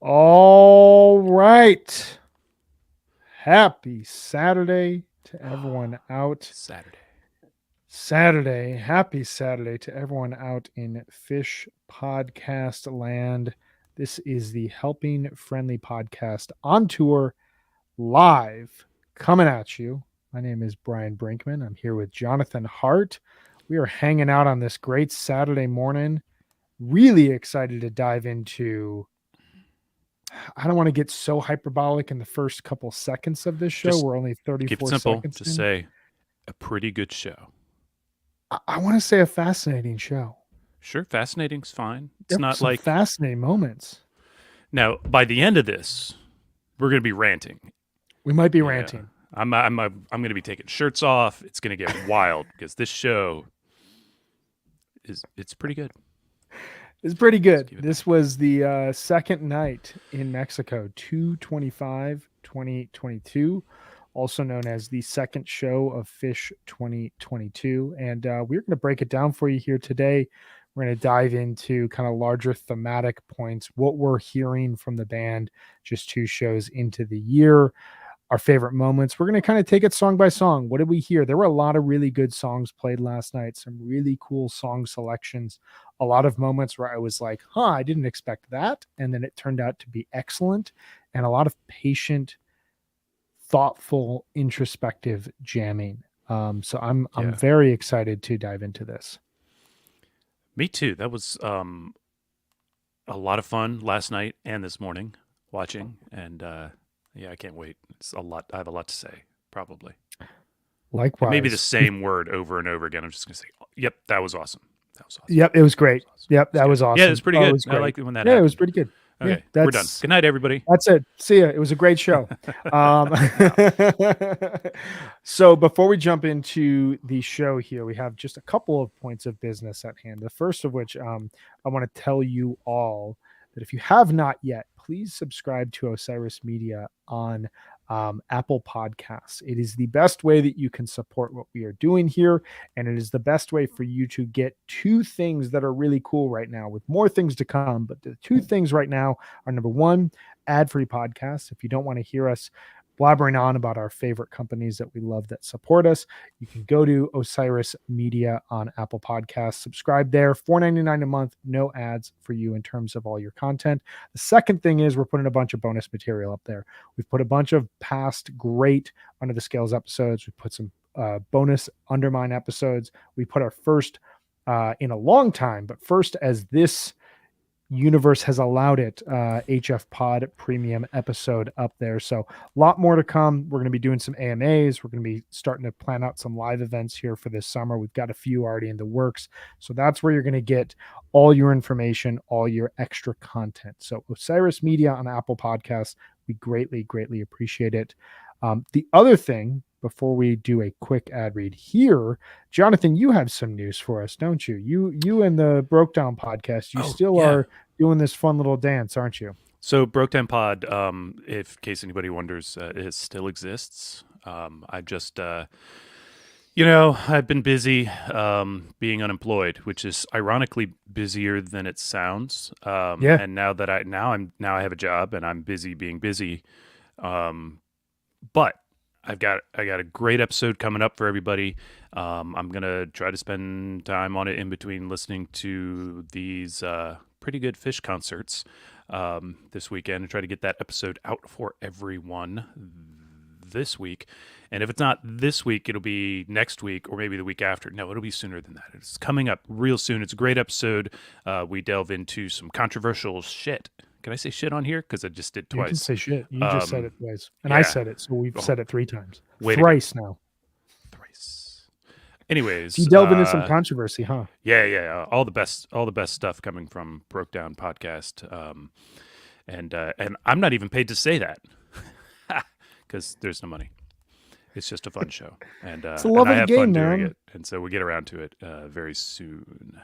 All right. Happy Saturday to everyone out. Saturday. Happy Saturday to everyone out in Fish Podcast land. This is the Helping Friendly Podcast on tour, live, coming at you. My name is Brian Brinkman. I'm here with Jonathan Hart. We are hanging out on this great Saturday morning. Really excited to dive into. I don't want to get so hyperbolic in the first couple seconds of this show. Just We're only keep it 34 simple. seconds Just in. say a pretty good show. I want to say a fascinating show. Sure, fascinating's fine. It's There were not some like fascinating moments. now. By the end of this, we're gonna be ranting. We might be Yeah, ranting. I'm gonna be taking shirts off. It's gonna get wild because this show it's pretty good. It's pretty good. Give it This that. was the second night in Mexico, 2/25/2022, also known as the second show of Fish 2022. And we're going to break it down for you here today. We're going to dive into kind of larger thematic points, what we're hearing from the band just 2 shows into the year, our favorite moments. We're going to kind of take it song by song. What did we hear? There were a lot of really good songs played last night, some really cool song selections, a lot of moments where I was like, I didn't expect that. And then it turned out to be excellent, and a lot of patient, thoughtful, introspective jamming. So I'm Yeah, very excited to dive into this. me too. That was a lot of fun last night and this morning watching, and yeah, I can't wait. It's a lot. I have a lot to say, probably. It may be the Likewise. same word over and over again. I'm just gonna say, "Yep, that was awesome. That was awesome. Yep, it was That great. was awesome. Yep, It's that good. was Yeah, it was awesome. pretty Oh, it good. was I great. like it when that Yeah, it was happened. pretty good. Yeah, Okay, we're done. Good night, everybody. that's it. See ya. It was a great show. Um, Wow. so before we jump into the show here, we have just a couple of points of business at hand. The first of which I want to tell you all that if you have not yet, please subscribe to Osiris Media on Apple Podcasts. It is the best way that you can support what we are doing here, and it is the best way for you to get 2 things that are really cool right now, with more things to come. But the 2 things right now are, number one, ad-free podcasts. If you don't want to hear us blabbering on about our favorite companies that we love that support us, you can go to Osiris Media on Apple Podcasts, subscribe there, $4.99 a month, no ads for you in terms of all your content. The second thing is we're putting a bunch of bonus material up there. We've put a bunch of past great Under the Scales episodes. We put some bonus Undermine episodes. We put our first in a long time, but first as this universe has allowed it, HFPod premium episode up there. So a lot more to come. We're going to be doing some AMAs. We're going to be starting to plan out some live events here for this summer. We've got a few already in the works. So that's where you're going to get all your information, all your extra content. So Osiris Media on Apple Podcasts, we greatly, greatly appreciate it. The other thing, before we do a quick ad read here, Jonathan, you have some news for us, don't you? You and the Broke Down podcast, you Oh still yeah. are doing this fun little dance, aren't you? So Broke Down Pod, if in case anybody wonders, it still exists. I just, I've been busy being unemployed, which is ironically busier than it sounds. Yeah. And now that I have a job and I'm busy being busy. But I got a great episode coming up for everybody. I'm gonna try to spend time on it in between listening to these pretty good Fish concerts this weekend and try to get that episode out for everyone this week. And if it's not this week, it'll be next week or maybe the week after. No, it'll be sooner than that. It's coming up real soon. It's a great episode. We delve into some controversial shit. Can I say shit on here? Because I just did You can twice. say shit. You just said it twice. And I Yeah. said it. So we've Oh, said it 3 times. way to go. Thrice now. Thrice. So Anyways, you delve into some controversy, huh? yeah, all the best stuff coming from Broke Down Podcast, and I'm not even paid to say that because there's no money. It's just a fun show, and It's the love I of the have game, fun doing man. it, and so we get around to it very soon.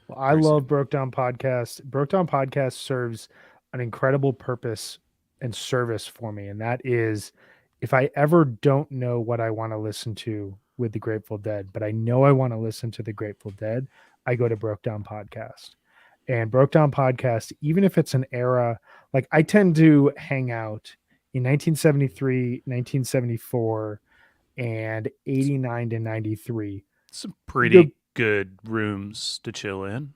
Well, I Very love soon. Broke Down Podcast. Broke Down Podcast serves an incredible purpose and service for me. And that is, if I ever don't know what I want to listen to with the Grateful Dead, but I know I want to listen to the Grateful Dead, I go to Broke Down Podcast. And Broke Down Podcast, even if it's an era Like I tend to hang out in 1973, 1974, and 89 to 93. Some The pretty good rooms to chill in.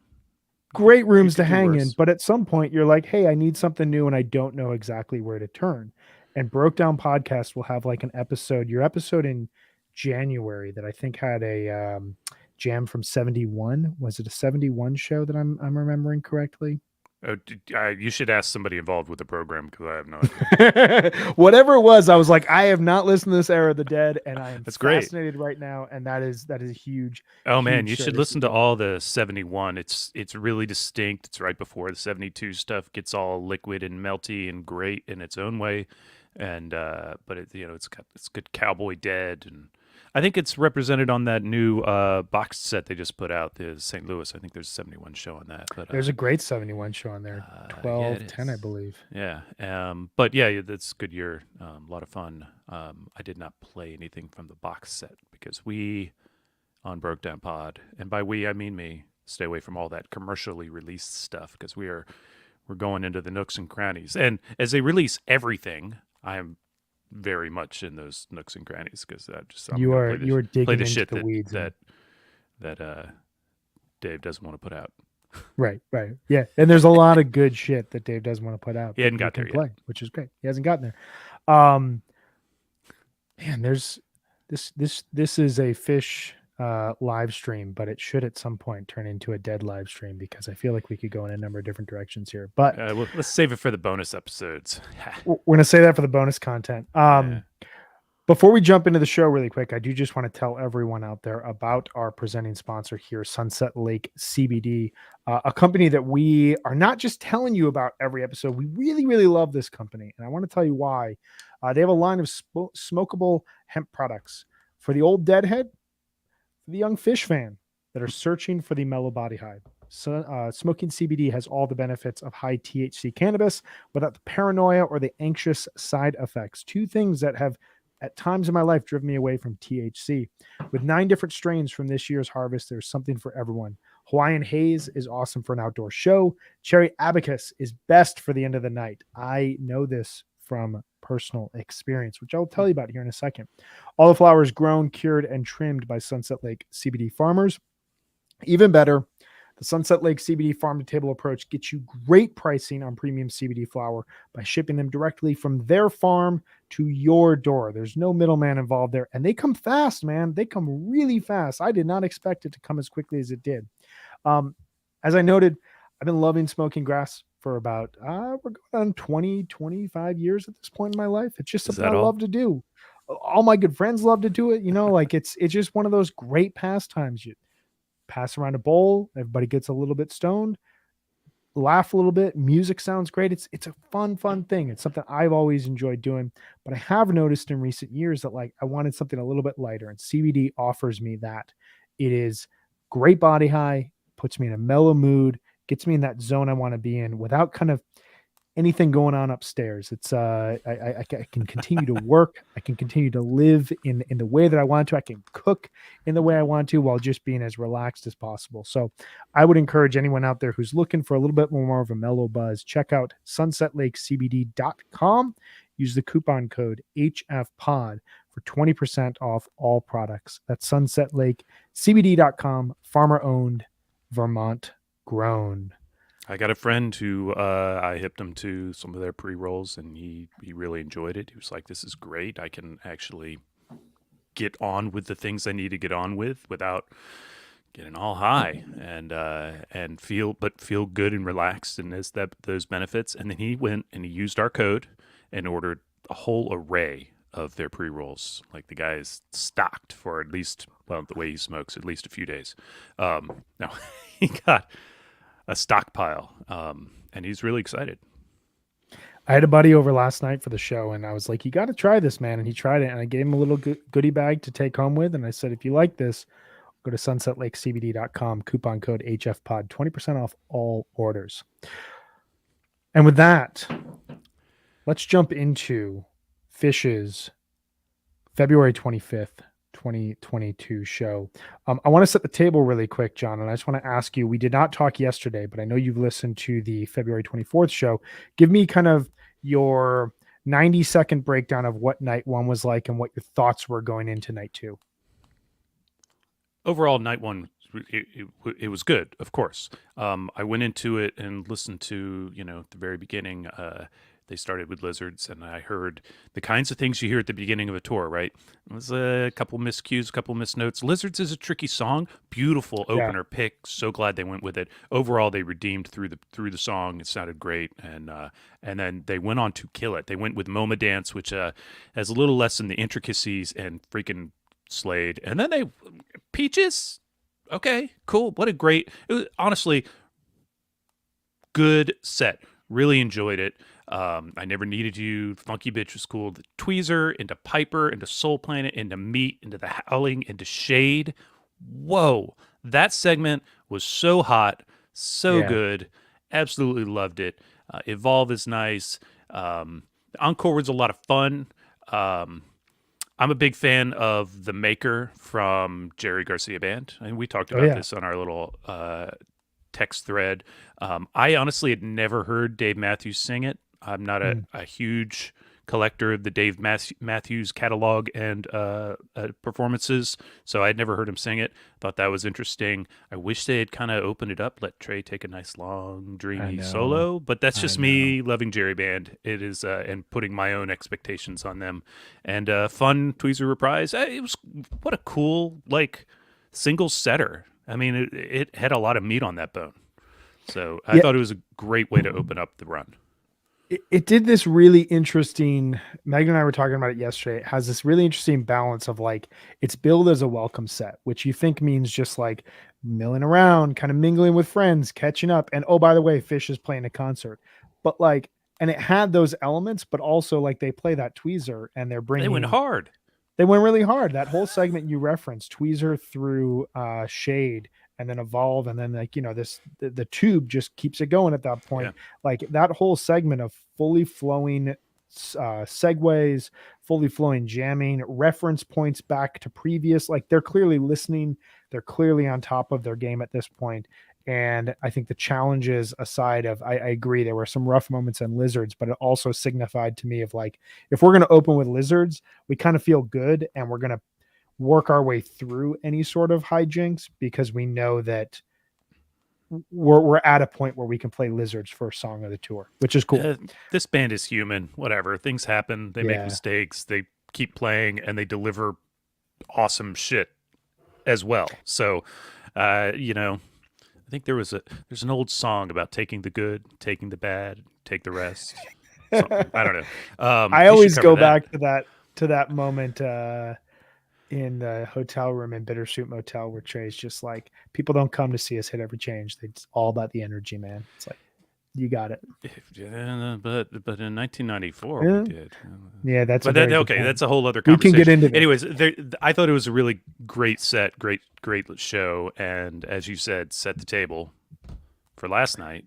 great You rooms to could do hang in, worse. but at some point you're like, hey, I need something new and I don't know exactly where to turn. And Broke Down Podcast will have like an episode, your episode in January that I think had a jam from 71. Was it a 71 show that I'm remembering correctly? Oh, you should ask somebody involved with the program because I have no idea. Whatever it was, I was like, I have not listened to this Era of the Dead, and I am That's great. fascinated right now. And that is a huge, Oh man, huge you show should to listen seek to out. all the 71. It's really distinct. It's right before the 72 stuff gets all liquid and melty and great in its own way. And but it's good Cowboy Dead, and I think it's represented on that new box set they just put out, the St. Louis. I think there's a 71 show on that. But There's a great 71 show on there, yeah, it 12, 10, I is. believe. Yeah. But yeah, that's a good year. A lot of fun. I did not play anything from the box set because we on Broke Down Pod, and by we I mean me, stay away from all that commercially released stuff because we're going into the nooks and crannies. And as they release everything, I am very much in those nooks and crannies because I'm You gonna are you are play digging the into shit the weeds and that Dave doesn't want to put out. right, right. Yeah. And there's a lot of good shit that Dave doesn't want to put out He that hadn't we got can there yet. play, which is great. He hasn't gotten there. Man, there's this is a fish live stream, but it should at some point turn into a dead live stream because I feel like we could go in a number of different directions here. But Well, let's save it for the bonus episodes. we're gonna say that for the bonus content. Yeah. Before we jump into the show really quick, I do just want to tell everyone out there about our presenting sponsor here, Sunset Lake CBD, a company that we are not just telling you about every episode. We really, really love this company, and I want to tell you why. They have a line of smokable hemp products for the old deadhead, for the young fish fan that are searching for the mellow body high. So, smoking CBD has all the benefits of high THC cannabis without the paranoia or the anxious side effects. Two things that have at times in my life driven me away from THC. With 9 different strains from this year's harvest, there's something for everyone. Hawaiian Haze is awesome for an outdoor show. Cherry Abacus is best for the end of the night. I know this from personal experience, which I'll tell you about here in a second. All the flowers grown, cured, and trimmed by Sunset Lake CBD farmers. Even better, the Sunset Lake CBD farm to table approach gets you great pricing on premium CBD flower by shipping them directly from their farm to your door. There's no middleman involved there. And they come fast, man. They come really fast. I did not expect it to come as quickly as it did. As I noted, I've been loving smoking grass for about, we're going on 20, 25 years at this point in my life. It's just Is something I that all? love to do. All my good friends love to do it. Like it's just one of those great pastimes. You pass around a bowl, everybody gets a little bit stoned, laugh a little bit, music sounds great. It's a fun thing. It's something I've always enjoyed doing, but I have noticed in recent years that like I wanted something a little bit lighter, and CBD offers me that. It is great body high, puts me in a mellow mood, gets me in that zone I want to be in without kind of anything going on upstairs. It's I can continue to work. I can continue to live in the way that I want to. I can cook in the way I want to while just being as relaxed as possible. So I would encourage anyone out there who's looking for a little bit more of a mellow buzz, check out sunsetlakecbd.com. Use the coupon code HFPod for 20% off all products. That's sunsetlakecbd.com, farmer owned, Vermont grown. I got a friend who I hipped him to some of their pre rolls, and he really enjoyed it. He was like, "This is great. I can actually get on with the things I need to get on with without getting all high and feel good and relaxed, and those benefits." And then he went and he used our code and ordered a whole array of their pre rolls. Like the guy is stocked for at least, well, the way he smokes, at least a few days. No, he got a stockpile, and he's really excited. I had a buddy over last night for the show, and I was like, "You got to try this, man." And he tried it, and I gave him a little goodie bag to take home with. And I said, "If you like this, go to sunsetlakecbd.com, coupon code HFPod, 20% off all orders." And with that, let's jump into Fish's February 25th, 2022 show. I want to set the table really quick, John, and I just want to ask you, we did not talk yesterday, but I know you've listened to the February 24th show. Give me kind of your 90-second breakdown of what night one was like and what your thoughts were going into night two. Overall, night one, it was good, of course. I went into it and listened to, at the very beginning, they started with lizards, and I heard the kinds of things you hear at the beginning of a tour, right? It was a couple miscues, a couple misnotes. Lizards is a tricky song, beautiful Yeah. opener pick. So glad they went with it. Overall, they redeemed through the song. It sounded great, and then they went on to kill it. They went with MoMA Dance, which has a little less in the intricacies, and freaking slayed. And then they Peaches. Okay, cool. What a great, it was honestly good set. Really enjoyed it. I Never Needed You. Funky Bitch was cool. The Tweezer into Piper into Soul Planet into Meat into The Howling into Shade. Whoa, that segment was so hot, so Yeah. good. Absolutely loved it. Evolve is nice. The encore was a lot of fun. Um, I'm a big fan of the Maker from Jerry Garcia Band, and we talked Oh about yeah. this on our little text thread. I honestly had never heard Dave Matthews sing it. I'm not Mm. a huge collector of the Dave Matthews catalog and performances, so I'd never heard him sing it. Thought that was interesting. I wish they had kind of opened it up, let Trey take a nice long I dreamy know. solo, but that's I just know. me loving Jerry Band. It is and putting my own expectations on them. And fun Tweezer reprise. It was what a cool single setter. I mean, it had a lot of meat on that bone. So I Yeah. thought it was a great way to open up the run. It did this really interesting. Megan and I were talking about it yesterday. It has this really interesting balance of like it's billed as a welcome set, which you think means just like milling around, kind of mingling with friends, catching up. And oh, by the way, Fish is playing a concert. But like, and it had those elements, but also like they play that tweezer and they're They went bringing hard. they went really hard. That whole segment you referenced, tweezer through Shade and then Evolve, and then like the tube just keeps it going at that Yeah. point. Like that whole segment of fully flowing segues, fully flowing jamming, reference points back to previous. Like they're clearly listening. They're clearly on top of their game at this point. And I think the challenges aside of, I agree, there were some rough moments in Lizards, but it also signified to me of like, if we're going to open with Lizards, we kind of feel good and we're going to work our way through any sort of hijinks because we know that we're at a point where we can play Lizards for a song of the tour, which is cool. Uh, this band is human. Whatever. Things happen. They make Yeah. mistakes. They keep playing and they deliver awesome shit as well. So, I think there's an old song about taking the good, taking the bad, take the rest. Something. I don't know. I You should always cover go that. back to that moment in the hotel room in Bittersweet Motel where Trey's just like, people don't come to see us hit every change. It's all about the energy, man. It's like, you got it. Yeah, but in 1994 we Yeah, did. yeah, that's a But that very good okay, point. that's a whole other We can get conversation. into this. Anyways, I thought it was a really great set, great show, and as you said, set the table for last night.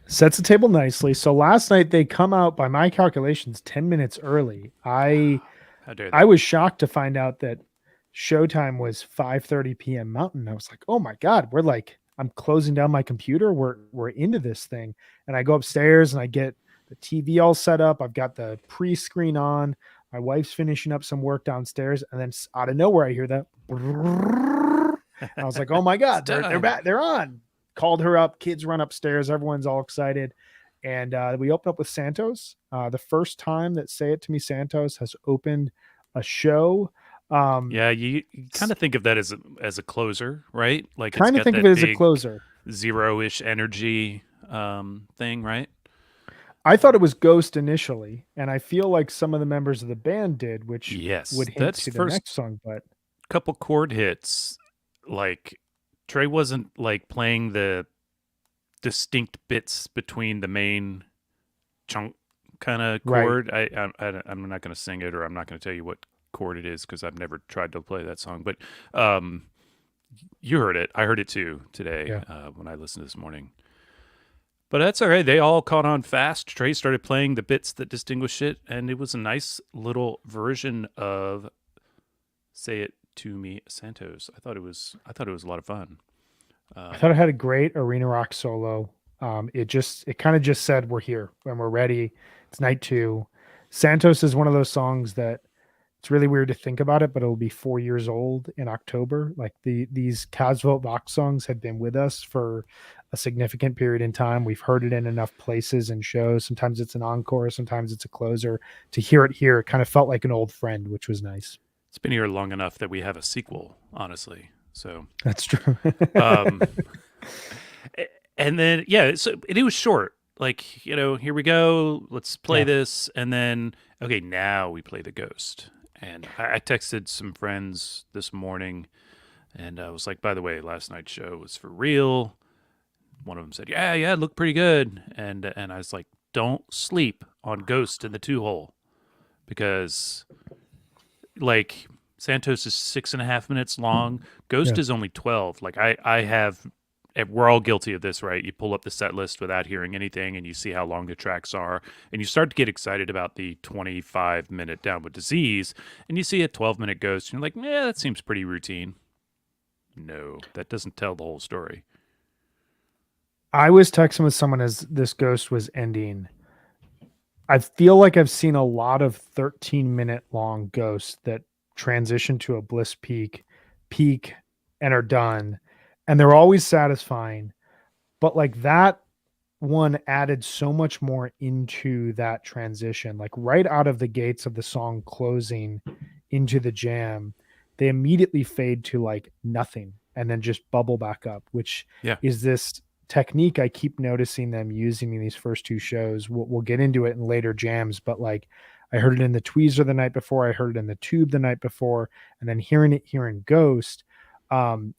Sets the table nicely. So last night they come out by my calculations 10 minutes early. How dare I they? was shocked to find out that showtime was 5:30 p.m. Mountain. I was like, "Oh my god, we're like I'm closing down my computer. We're into this thing." And I go upstairs and I get the TV all set up. I've got the pre-screen on. My wife's finishing up some work downstairs and then out of nowhere I hear that. I was like, "Oh my It's god, they're time. back. They're on." Called her up. Kids run upstairs. Everyone's all excited. And we open up with Santos. The first time that Say It To Me Santos has opened a show. Yeah, you kind of think of that as a closer, right? Like it's Kind of got think of it that as a big closer. zero-ish energy thing, right? I thought it was Ghost initially, and I feel like some of the members of the band did, which Yes, would hint that's to the first next song. But couple chord hits. Like Trey wasn't like playing the distinct bits between the main chunk kind of right, chord. I'm not going to sing it, or I'm not going to tell you what chord it is because I've never tried to play that song. But um, you heard it. I heard it too today yeah, when I listened this morning. But that's all right. They all caught on fast. Trey started playing the bits that distinguish it, and it was a nice little version of Say It to Me Santos. I thought it was a lot of fun. I thought Um, it had a great arena rock solo. It kind of just said we're here and we're ready. It's night two. Santos is one of those songs that it's really weird to think about it, but it'll be 4 years old in October. Like these Casvote Vox songs had been with us for a significant period in time. We've heard it in enough places and shows. Sometimes it's an encore, sometimes it's a closer. To hear it here, it kind of felt like an old friend, which was nice. it's been here long enough that we have a sequel, honestly. So, That's true. um, and then yeah, so it was short. Like, here we go. Let's play Yeah. this, and then okay, now we play the ghost. And I texted some friends this morning, and I was like, by the way, last night's show was for real. One of them said, yeah, yeah, it looked pretty good, and I was like, don't sleep on Ghost in the two hole because like Santos is 6.5 minutes long. Ghost Yeah. is only 12. Like I have, we're all guilty of this, right? You pull up the set list without hearing anything, and you see how long the tracks are, and you start to get excited about the 25-minute Down with Disease, and you see a 12-minute Ghost, and you're like, yeah, that seems pretty routine. No, that doesn't tell the whole story. I was texting with someone as this ghost was ending. I feel like I've seen a lot of 13-minute long ghosts that transition to a bliss peak, and are done. And they're always satisfying. But like that one added so much more into that transition. Like right out of the gates of the song closing into the jam, they immediately fade to like nothing and then just bubble back up, which Yeah. is this technique I keep noticing them using in these first two shows. We'll get into it in later jams, but like I heard it in the Tweezer the night before, I heard it in the Tube the night before, and then hearing it here in Ghost.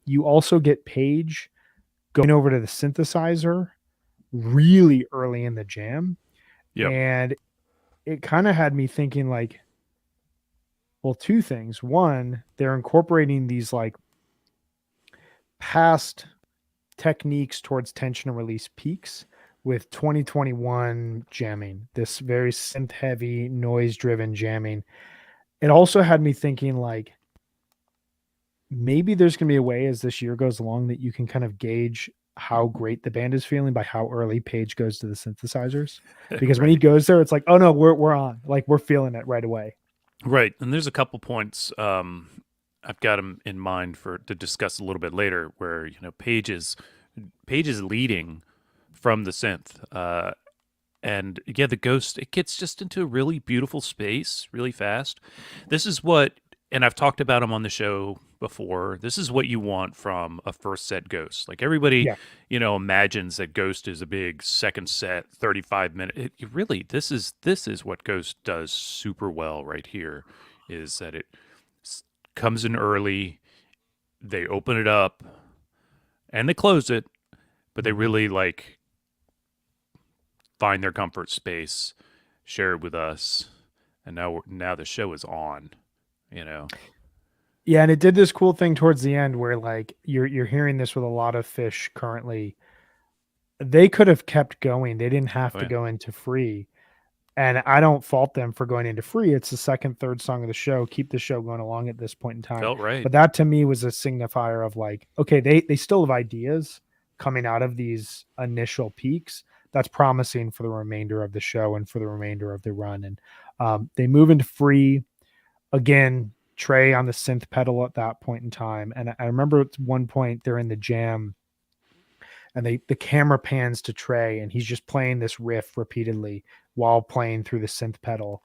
You also get Paige going over to the synthesizer really early in the jam. Yep. And it kind of had me thinking like, well, two things. One, they're incorporating these like past techniques towards tension and release peaks with 2021 jamming, this very synth heavy, noise driven jamming. It also had me thinking like maybe there's going to be a way as this year goes along that you can kind of gauge how great the band is feeling by how early Page goes to the synthesizers. Because when he Right. goes there, it's like, oh no, we're on. Like we're feeling it right away. Right, and there's a couple points I've got them in mind for to discuss a little bit later, where Paige is leading from the synth, and yeah, the ghost it gets just into a really beautiful space really fast. This is what, and I've talked about them on the show before. This is what you want from a first set ghost. Like everybody, Yeah. imagines that Ghost is a big second set, 35 minute. Really, this is what Ghost does super well right here. Is that it comes in early, they open it up, and they close it, but they Mhm. really like find their comfort space, share it with us, and now the show is on. You know, Yeah, and it did this cool thing towards the end where like you're hearing this with a lot of fish currently. They could have kept going. They didn't have oh to yeah, go into free. And I don't fault them for going into free. It's the second, third song of the show. Keep the show going along at this point in time. felt right. But that to me was a signifier of like, okay, they still have ideas coming out of these initial peaks. That's promising for the remainder of the show and for the remainder of the run. And they move into free again. Trey on the synth pedal at that point in time. And I remember at one point they're in the jam and the camera pans to Trey and he's just playing this riff repeatedly while playing through the synth pedal.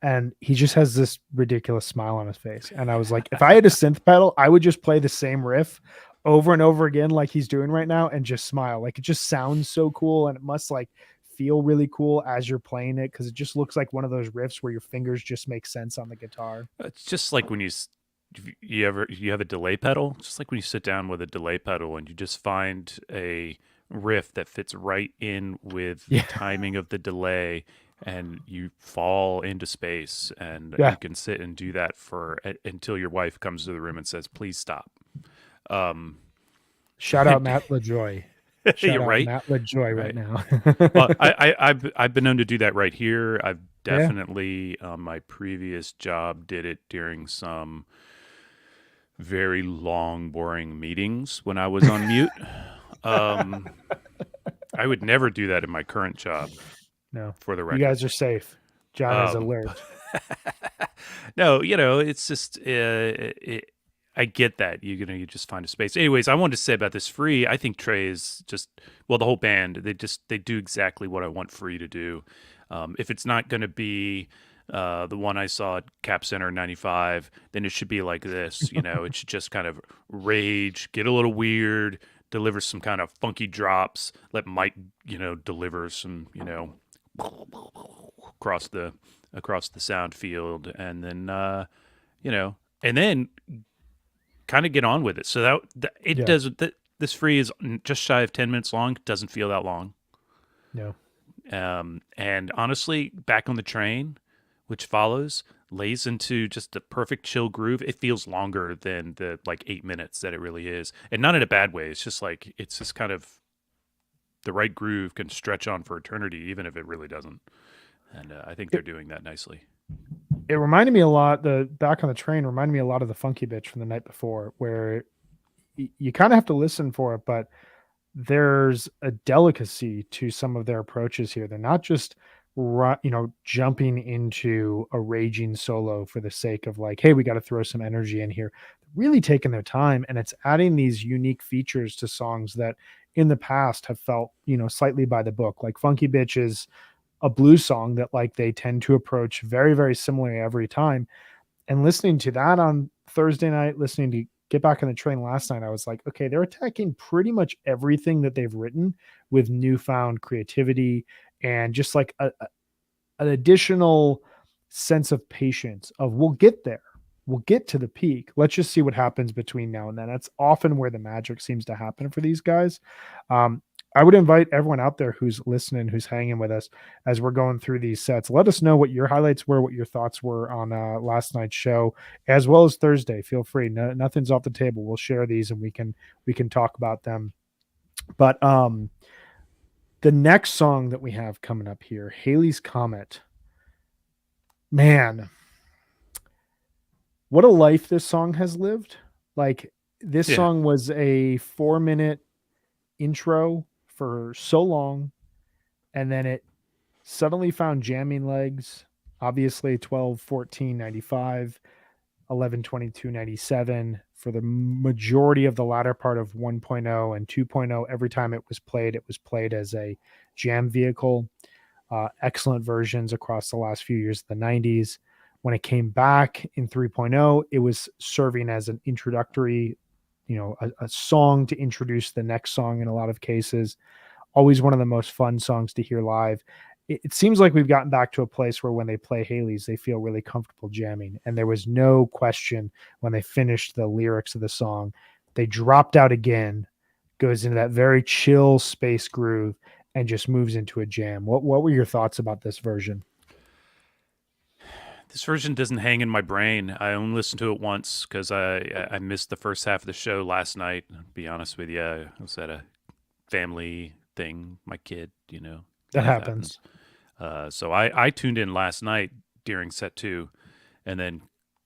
And he just has this ridiculous smile on his face. And I was like, if I had a synth pedal, I would just play the same riff over and over again, like he's doing right now, and just smile. Like it just sounds so cool. And it must like feel really cool as you're playing it because it just looks like one of those riffs where your fingers just make sense on the guitar. It's just like when you have a delay pedal. Just like when you sit down with a delay pedal and you just find a riff that fits right in with the Yeah. timing of the delay, and you fall into space, and Yeah. you can sit and do that until your wife comes to the room and says, "Please stop." Um, Shout out Matt LaJoy. you're Shout out right, Matt LaJoy right right. now. Well, I've been known to do that right here. I've Yeah. definitely my previous job did it during some very long, boring meetings when I was on mute. Um, I would never do that in my current job, No, for the you record. guys are safe. John is But alert. no, it's just I get that you just find a space. Anyways, I wanted to say about this Free. I think Trey is just well, the whole band. They do exactly what I want Free to do. If it's not going to be the one I saw at Cap Center '95, then it should be like this. It should just kind of rage, get a little weird, deliver some kind of funky drops. Let Mike, deliver some, across the sound field, and then you know, and then kind of get on with it. So that it Yeah. doesn't. This Free is just shy of 10 minutes long. It doesn't feel that long. No. And honestly, Back on the Train, which follows, lays into just the perfect chill groove. It feels longer than the like 8 minutes that it really is, and not in a bad way. It's just like it's just kind of the right groove can stretch on for eternity, even if it really doesn't. And I think they're It, doing that nicely. it reminded me a lot. The Back on the Train reminded me a lot of the Funky Bitch from the night before, where you kind of have to listen for it, but there's a delicacy to some of their approaches here. They're not just jumping into a raging solo for the sake of like, hey, we got to throw some energy in here. Really taking their time, and it's adding these unique features to songs that in the past have felt, slightly by the book. Like Funky Bitch is a blues song that like they tend to approach very, very similarly every time. And listening to that on Thursday night, listening to Get Back on the Train last night, I was like, okay, they're attacking pretty much everything that they've written with newfound creativity and just like an additional sense of patience of we'll get there. We'll get to the peak. Let's just see what happens between now and then. That's often where the magic seems to happen for these guys. Um, I would invite everyone out there who's listening, who's hanging with us as we're going through these sets. Let us know what your highlights were, what your thoughts were on last night's show, as well as Thursday. Feel free. No, nothing's off the table. We'll share these and we can talk about them. But the next song that we have coming up here, Haley's Comet. Man, what a life this song has lived. Like this Yeah. song was a 4-minute intro for so long, and then it suddenly found jamming legs. Obviously 12, 14, 95, 11, 22, 97. For the majority of the latter part of 1.0 and 2.0, every time it was played as a jam vehicle. Excellent versions across the last few years of the 90s. When it came back in 3.0, it was serving as an introductory, a song to introduce the next song in a lot of cases. Always one of the most fun songs to hear live. It seems like we've gotten back to a place where when they play Haley's, they feel really comfortable jamming. And there was no question when they finished the lyrics of the song. They dropped out again, goes into that very chill space groove, and just moves into a jam. What were your thoughts about this version? This version doesn't hang in my brain. I only listened to it once because I missed the first half of the show last night. I'll be honest with you, I was at a family thing. My kid, That life happens. happens. So I tuned in last night during set two, and then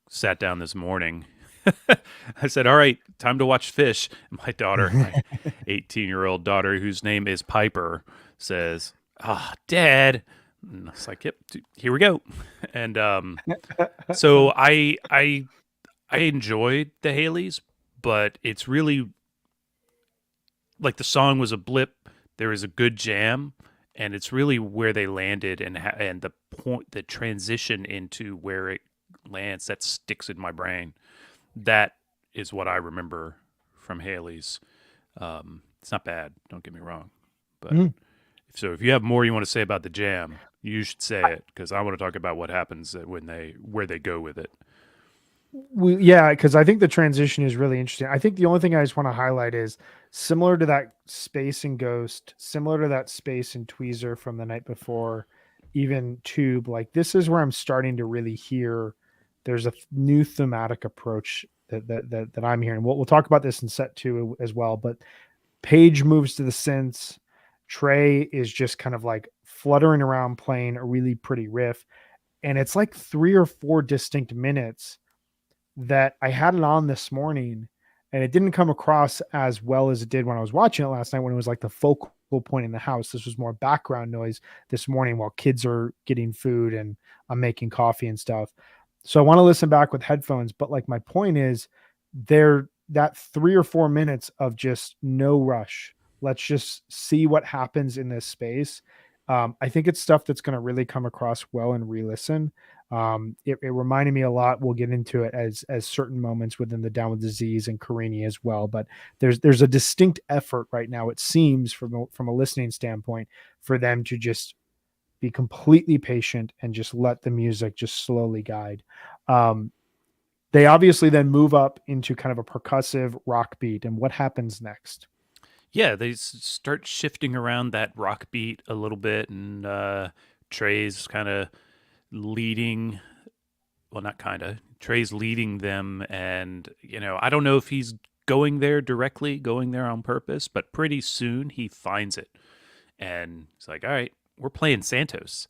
sat down this morning. I said, "All right, time to watch Fish." My daughter, my 18-year-old daughter, whose name is Piper, says, "Ah, Dad." And I was like, "Yep, here we go." And so I enjoyed the Haleys, but it's really like the song was a blip. There was a good jam, and it's really where they landed and the point, the transition into where it lands that sticks in my brain. That is what I remember from Haley's. It's not bad. Don't get me wrong, but Mhm. so if you have more you want to say about the jam, you should say it because I want to talk about what happens when where they go with it. Yeah, because I think the transition is really interesting. I think the only thing I just want to highlight is similar to that space and Ghost, similar to that space and Tweezer from the night before, even Tube. Like this is where I'm starting to really hear there's a new thematic approach that I'm hearing. We'll talk about this in set two as well. But Page moves to the synths. Trey is just kind of like fluttering around playing a really pretty riff, and it's like 3 or 4 distinct minutes that I had it on this morning and it didn't come across as well as it did when I was watching it last night when it was like the focal point in the house. This was more background noise this morning while kids are getting food and I'm making coffee and stuff. So I want to listen back with headphones, but like my point is there that 3 or 4 minutes of just no rush. Let's just see what happens in this space. I think it's stuff that's going to really come across well and re-listen. It reminded me a lot. We'll get into it as certain moments within the Down with Disease and Carini as well. But there's a distinct effort right now. It seems from a listening standpoint for them to just be completely patient and just let the music just slowly guide. Um, they obviously then move up into kind of a percussive rock beat. And what happens next? Yeah, they start shifting around that rock beat a little bit, and Trey's kind of leading. Well, not kind of. Trey's leading them, and I don't know if he's going there directly, going there on purpose, but pretty soon he finds it, and he's like, "All right, we're playing Santos."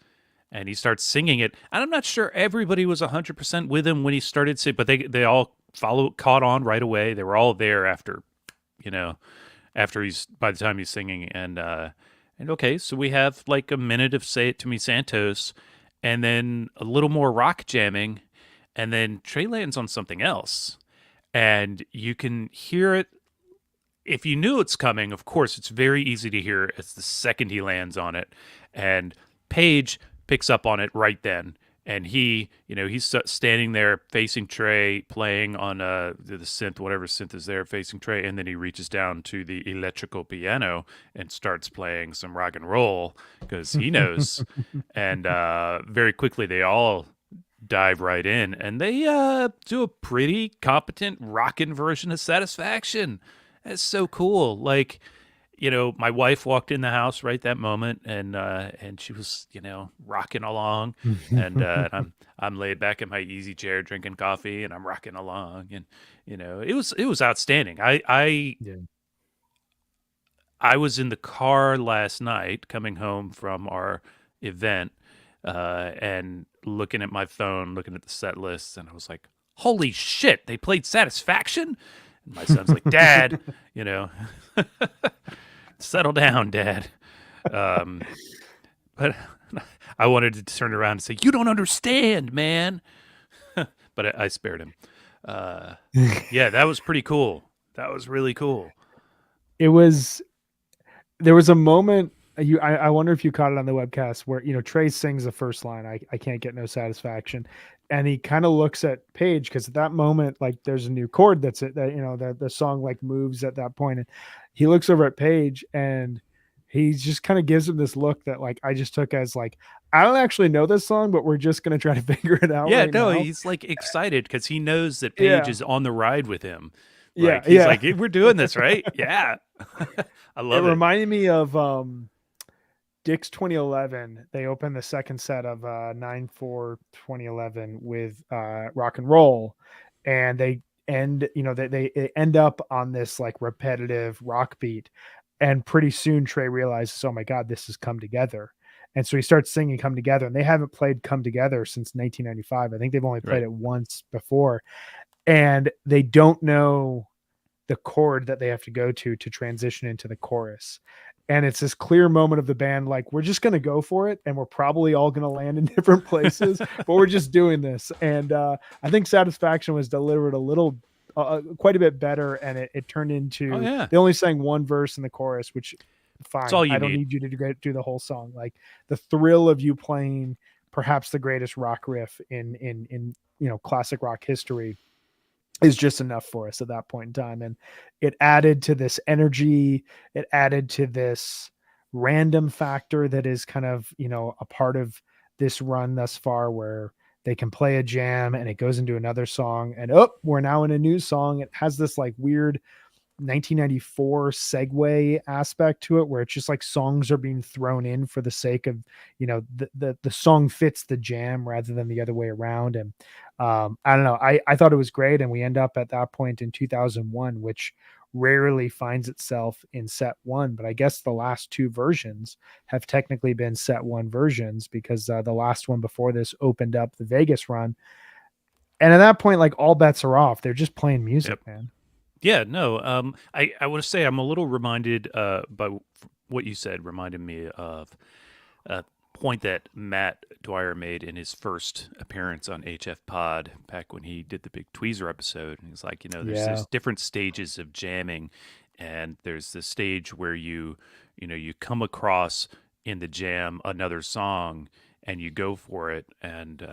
And he starts singing it. And I'm not sure everybody was 100% with him when he started singing, but they all caught on right away. They were all there you know, after by the time he's singing. And okay, so we have like a minute of "Say It to Me, Santos," and then a little more rock jamming, and then Trey lands on something else. And you can hear it. If you knew it's coming, of course, it's very easy to hear as the second he lands on it. And Paige picks up on it right then. And he's standing there facing Trey, playing on the synth, whatever synth is there, facing Trey. And then he reaches down to the electrical piano and starts playing some rock and roll because he knows. And very quickly, they all dive right in. And they do a pretty competent rockin' version of Satisfaction. That's so cool. Like, my wife walked in the house right that moment, and she was, rocking along, and I'm laid back in my easy chair drinking coffee, and I'm rocking along, and it was outstanding. Yeah. I was in the car last night coming home from our event, and looking at my phone, looking at the set list, and I was like, "Holy shit! They played Satisfaction." And my son's like, "Dad, you know." Settle down, Dad. Um, but I wanted to turn around and say, "You don't understand, man." But I spared him. Yeah, that was pretty cool. That was really cool. It was there was a moment I wonder if you caught it on the webcast where Trey sings the first line, I can't get no satisfaction, and he kind of looks at Paige because at that moment like there's a new chord that's it that the song like moves at that point, and he looks over at Paige and he just kind of gives him this look that like I just took as like I don't actually know this song, but we're just gonna try to figure it out Yeah, right no, now. he's like excited because he knows that Paige Yeah, is on the ride with him. yeah, Like he's yeah. like, "Hey, we're doing this, right?" Yeah, I It love it. reminded me of Dick's 2011. They opened the second set of 9/4 2011 with rock and roll, and they they end up on this like repetitive rock beat, and pretty soon Trey realizes, oh my god, this has come together. And so he starts singing Come Together, and they haven't played Come Together since 1995. I think they've only played Right, it once before, and they don't know the chord that they have to go to transition into the chorus. And it's this clear moment of the band, like, we're just going to go for it. And we're probably all going to land in different places, but we're just doing this. And I think Satisfaction was delivered a little, quite a bit better. And it turned oh into, yeah, they only sang one verse in the chorus, which it's fine. all you I don't need. need you to do the whole song. Like the thrill of you playing perhaps the greatest rock riff in classic rock history is just enough for us at that point in time. And it added to this energy, it added to this random factor that is kind of, a part of this run thus far where they can play a jam and it goes into another song and we're now in a new song. It has this like weird 1994 segue aspect to it where it's just like songs are being thrown in for the sake of the song fits the jam rather than the other way around. And I don't know, I thought it was great, and we end up at that point in 2001, which rarely finds itself in set one, but I guess the last two versions have technically been set one versions because the last one before this opened up the Vegas run. And at that point, like all bets are off. They're just playing music, Yep. man. Yeah, no. I want to say I'm a little reminded by what you said reminded me of a point that Matt Dwyer made in his first appearance on HFPod back when he did the big Tweezer episode. And he's like, there's Yeah. this different stages of jamming, and there's the stage where you come across in the jam another song and you go for it, and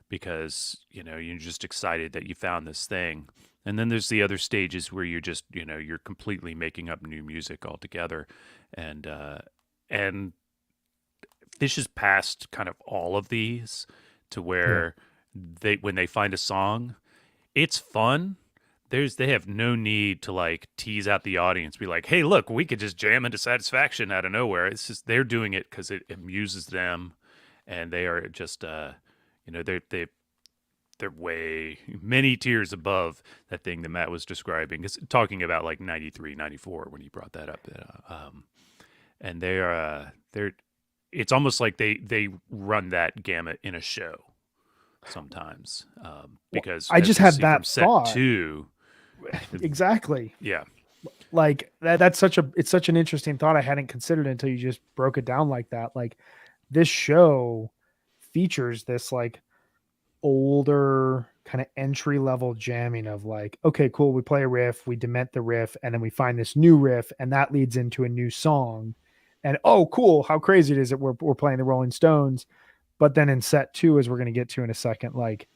because you're just excited that you found this thing. And then there's the other stages where you're just you're completely making up new music altogether, and Fish has passed kind of all of these to Yeah. where they when they find a song, it's fun. They have no need to like tease out the audience, be like, "Hey, look, we could just jam into Satisfaction out of nowhere." It's just they're doing it because it amuses them, and they are just they're way many tiers above that thing that Matt was describing. It's talking about like 93, 94 when he brought that up. And they're it's almost like they run that gamut in a show sometimes, Well, because I as just we'll had see from that set thought. two, Exactly. yeah, Like it's such an interesting thought I hadn't considered until you just broke it down like that. Like this show features this like older kind of entry level jamming of like, okay, cool, we play a riff, we dement the riff, and then we find this new riff, and that leads into a new song. And oh, cool, how crazy it is that we're playing the Rolling Stones. But then in set two, as we're going to get to in a second, like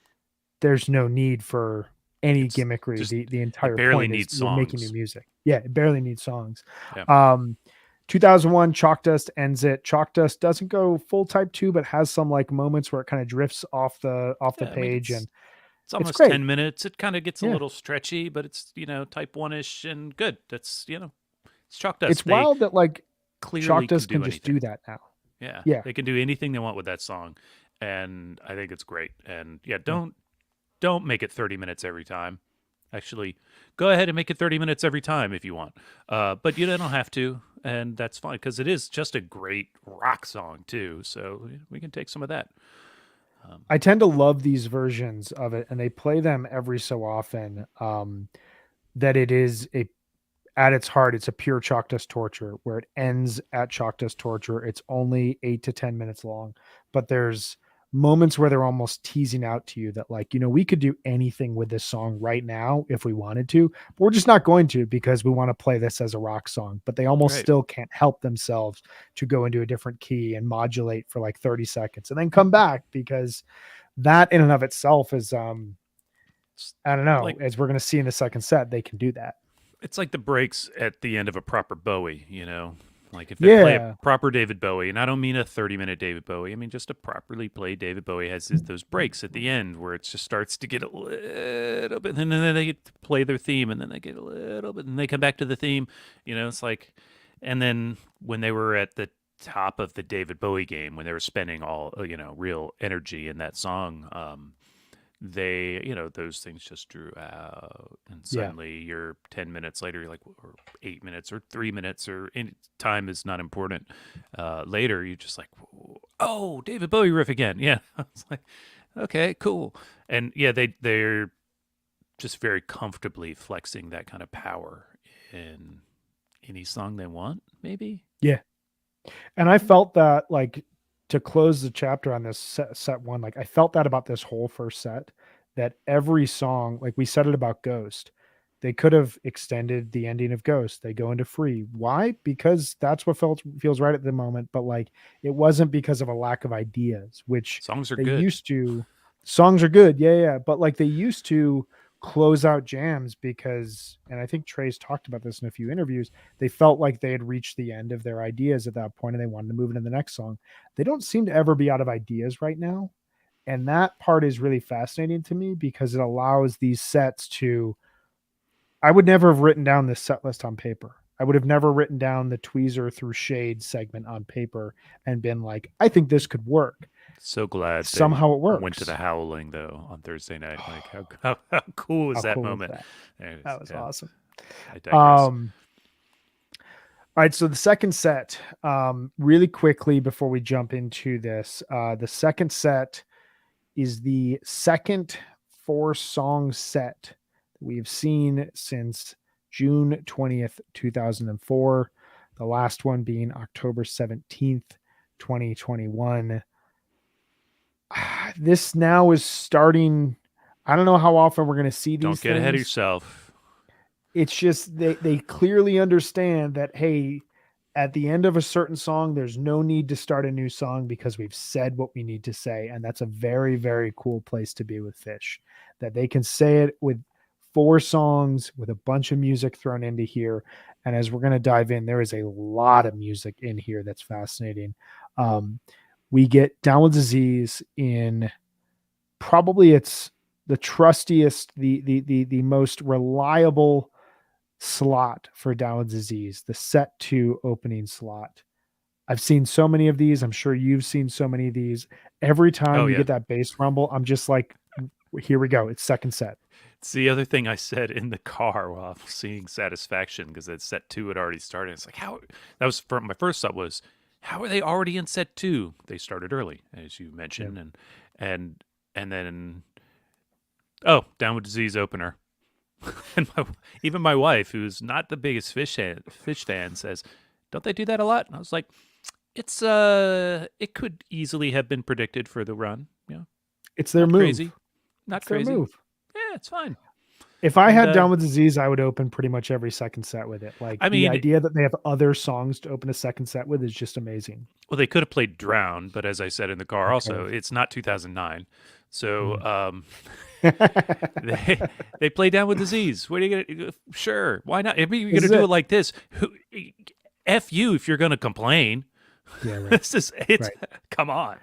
there's no need for any it's gimmickry. just The it entire barely point is needs we're making new songs. music. Yeah, it barely needs songs. Yeah, Um, 2001 Chalk Dust ends it. Chalk Dust doesn't go full type 2, but has some like moments where it kind of drifts off the yeah. I mean, page, and it's it's almost great. 10 minutes. It kind of gets a Yeah. little stretchy, but it's type one ish and good. That's it's Chalk Dust. It's They wild that like clearly Chalk can Dust do can just anything. do that now. Yeah, Yeah. they can do anything they want with that song, and I think it's great. And yeah, Yeah. don't make it 30 minutes every time. Actually, go ahead and make it 30 minutes every time if you want. But you don't have to, and that's fine because it is just a great rock song too. So we can take some of that. I tend to love these versions of it, and they play them every so often. That it is a at its heart, it's a pure chalk dust torture where it ends at chalk dust torture. It's only 8 to 10 minutes long, but there's moments where they're almost teasing out to you that, like, we could do anything with this song right now if we wanted to, but we're just not going to because we want to play this as a rock song. But they almost Right. still can't help themselves to go into a different key and modulate for like 30 seconds and then come back because that in and of itself is, It's I don't know, like as we're going to see in the second set, they can do that. it's like the breaks at the end of a proper Bowie. Like if they play a Yeah. proper David Bowie, and I don't mean a 30-minute David Bowie, I mean just a properly played David Bowie has those breaks at the end where it just starts to get a little bit, and then they play their theme, and then they get a little bit, and they come back to the theme. It's like, and then when they were at the top of the David Bowie game, when they were spending all real energy in that song, they those things just drew out, and Yeah. suddenly you're 10 minutes later, you're like, or 8 minutes or 3 minutes, or any time is not important. Later you're just like, oh, David Bowie riff again. Yeah. It's like, okay, cool. And yeah, they're just very comfortably flexing that kind of power in any song they want, maybe. Yeah. And I felt that, like, to close the chapter on this set one, like I felt that about this whole first set, that every song, like we said it about Ghost, they could have extended the ending of Ghost. They go into Free. Why? Because that's what feels right at the moment. But like it wasn't because of a lack of ideas, which Songs are they good. used to. Songs are good, yeah, yeah. But like they used to close out jams because, and I think Trey's talked about this in a few interviews, they felt like they had reached the end of their ideas at that point and they wanted to move into the next song. They don't seem to ever be out of ideas right now. And that part is really fascinating to me because it allows these sets to. I would never have written down this set list on paper. I would have never written down the tweezer through shade segment on paper and been like, I think this could work. So glad they Somehow it went to works. the howling though on Thursday night. Like how cool was How that cool was moment? that? Anyways, That was yeah, awesome. I digress. All right, so the second set, really quickly before we jump into this, the second set is the second 4-song set that we've seen since June 20th, 2004. The last one being October 17th, 2021. This now is starting. I don't know how often we're going to see Don't these get ahead of things. yourself. It's just they clearly understand that, hey, at the end of a certain song, there's no need to start a new song because we've said what we need to say. And that's a very, very cool place to be with Fish, that they can say it with 4 songs with a bunch of music thrown into here. And as we're going to dive in, there is a lot of music in here that's fascinating. Um, we get Down with Disease in, probably it's the trustiest, the most reliable slot for Down with Disease, the set 2 opening slot. I've seen so many of these. I'm sure you've seen so many of these. Every time Oh we yeah. get that bass rumble, I'm just like, here we go. It's second set. It's the other thing I said in the car while I was seeing Satisfaction, because that set two had already started. It's like, how, that was for my first thought was, how are they already in set two? They started early, as you Yeah. mentioned, and and then, oh, Down with Disease opener. And even my wife, who's not the biggest fish fan, says, "Don't they do that a lot?" And I was like, it could easily have been predicted for the run. Yeah, It's their not move. crazy, not It's their crazy. move. Yeah, it's fine. If I And had Down with Disease, I would open pretty much every second set with it. Like I the mean, idea that they have other songs to open a second set with is just amazing. well, they could have played Drown, but as I said in the car, They could also, have. it's not 2009, so Mm. they play Down with Disease. What are you gonna? Sure, why not? I mean, you're This gonna is do it. it like this. F you if you're gonna complain. Yeah, right. This is it's. Right. Come on.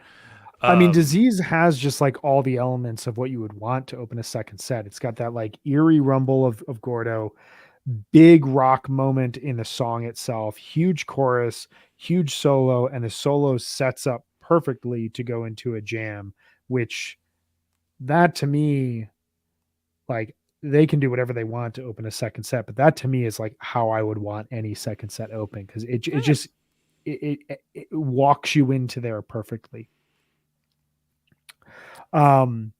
I mean, Um, Disease has just like all the elements of what you would want to open a second set. It's got that like eerie rumble of Gordo, big rock moment in the song itself, huge chorus, huge solo, and the solo sets up perfectly to go into a jam, which that to me, like they can do whatever they want to open a second set, but that to me is like how I would want any second set open because it yeah, just it walks you into there perfectly. Um,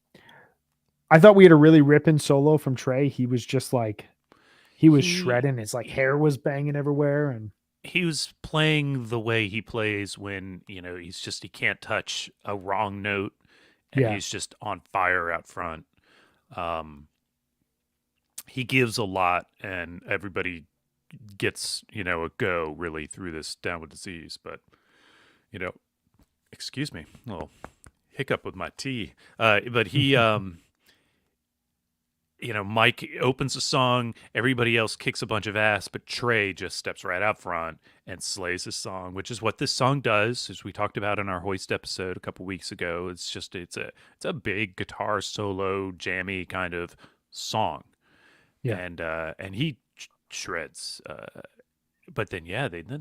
I thought we had a really ripping solo from Trey. He was just like he was he shredding. His like hair was banging everywhere, and he was playing the way he plays when he can't touch a wrong note, and yeah, he's just on fire out front. Um, he gives a lot, and everybody gets a go really through this Down with Disease. But you know, excuse me, a little hiccup with my tea. But he Mike opens a song, everybody else kicks a bunch of ass, but Trey just steps right out front and slays the song, which is what this song does, as we talked about in our Hoist episode a couple weeks ago. It's a big guitar solo, jammy kind of song, yeah. and he shreds. But then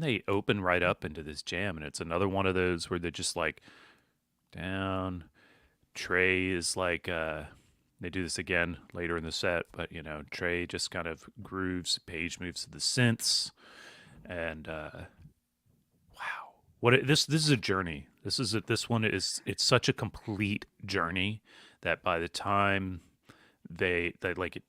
they open right up into this jam, and it's another one of those where they're just like down. Trey is like they do this again later in the set, but Trey just kind of grooves. Page moves to the synths, and wow, this is a journey. This one is it's such a complete journey that by the time they like it.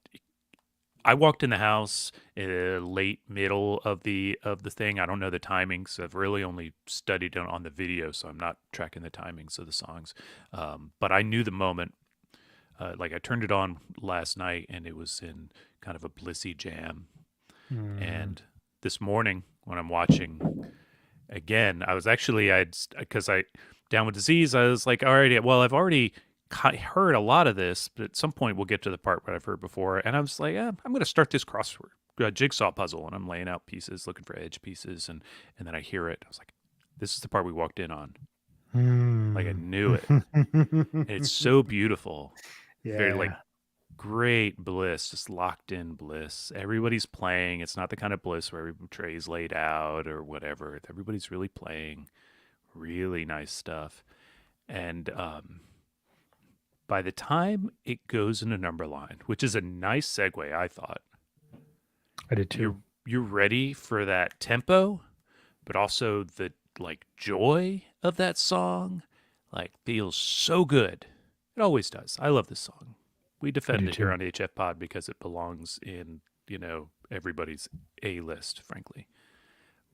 I walked in the house late middle of the thing. I don't know the timings. I've really only studied it on the video, so I'm not tracking the timings of the songs. But I knew the moment. Like I turned it on last night, and it was in kind of a blissy jam. Mm. And this morning, when I'm watching again, I was actually I'd because I Down with Disease. I was like, all right, well, I've already heard a lot of this, but at some point we'll get to the part where I've heard before. And I was like, I'm going to start this crossword jigsaw puzzle, and I'm laying out pieces, looking for edge pieces, and then I hear it. I was like, this is the part we walked in on. Like I Mm. knew it, and it's so beautiful, very like Yeah. great bliss, just locked in bliss. Everybody's playing. It's not the kind of bliss where every tray's laid out or whatever. Everybody's really playing. Really nice stuff, and by the time it goes into number line, which is a nice segue, I thought I did too. you're ready for that tempo, but also the like joy of that song, like feels so good. It always does. I love this song. We I defend do it here too. on HFPod because it belongs in, everybody's A list, frankly.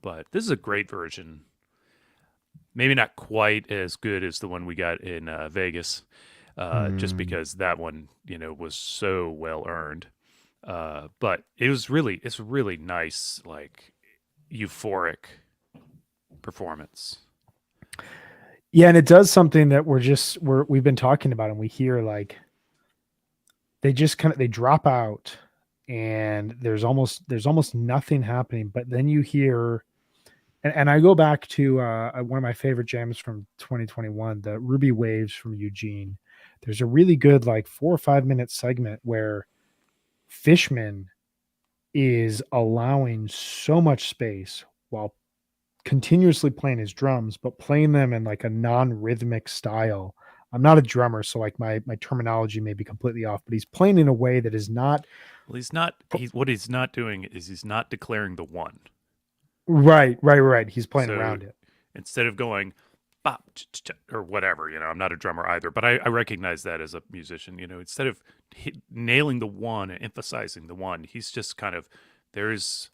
But this is a great version. Maybe not quite as good as the one we got in Vegas, just Mm. because that one, was so well earned. But it's really nice, like euphoric performance. Yeah, and it does something that we've been talking about, and we hear like they just kind of they drop out, and there's almost nothing happening, but then you hear, and I go back to one of my favorite jams from 2021, the Ruby Waves from Eugene. There's a really good like 4 or 5 minute segment where Fishman is allowing so much space while continuously playing his drums, but playing them in like a non-rhythmic style. I'm not a drummer, so like my terminology may be completely off, but he's playing in a way that is not Well, he's not. What he's not doing is he's not declaring the one. right. He's playing So around it. instead of going bop or whatever, I'm not a drummer either, but I recognize that as a musician. Instead of nailing the one and emphasizing the one, he's just kind of there's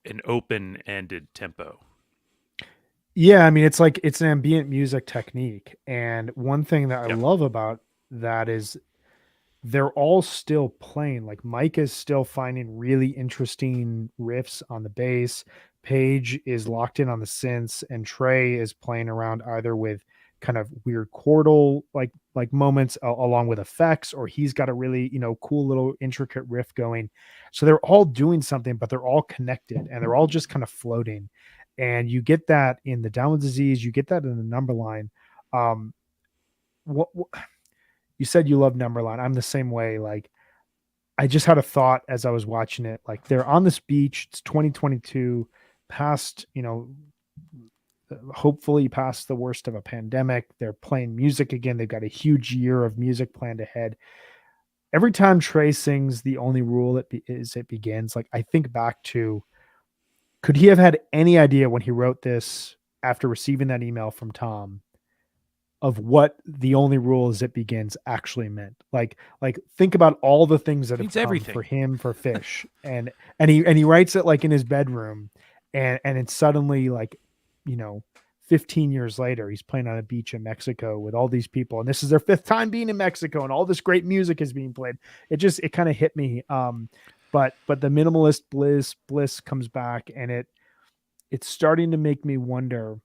an open-ended tempo. Yeah, I mean it's like it's an ambient music technique. And one thing that I Yep. love about that is they're all still playing. Like Mike is still finding really interesting riffs on the bass. Paige is locked in on the synths, and Trey is playing around either with kind of weird chordal like moments along with effects, or he's got a really cool little intricate riff going. So they're all doing something, but they're all connected and they're all just kind of floating. And you get that in the Down with Disease, you get that in the Number Line. Um, what you said you love Numberline. I'm the same way. Like I just had a thought as I was watching it. Like they're on this beach. It's 2022, past hopefully past the worst of a pandemic. They're playing music again. They've got a huge year of music planned ahead. Every time Trey sings "The Only Rule is It Begins," like I think back to, could he have had any idea when he wrote this after receiving that email from Tom of what "The Only Rule Is It Begins" actually meant? Like think about all the things that It have means come for everything. him for Fish, and he writes it like in his bedroom, and it's suddenly like, you know 15 years later he's playing on a beach in Mexico with all these people, and this is their fifth time being in Mexico, and all this great music is being played. It kind of hit me. But the minimalist bliss comes back, and it's starting to make me wonder.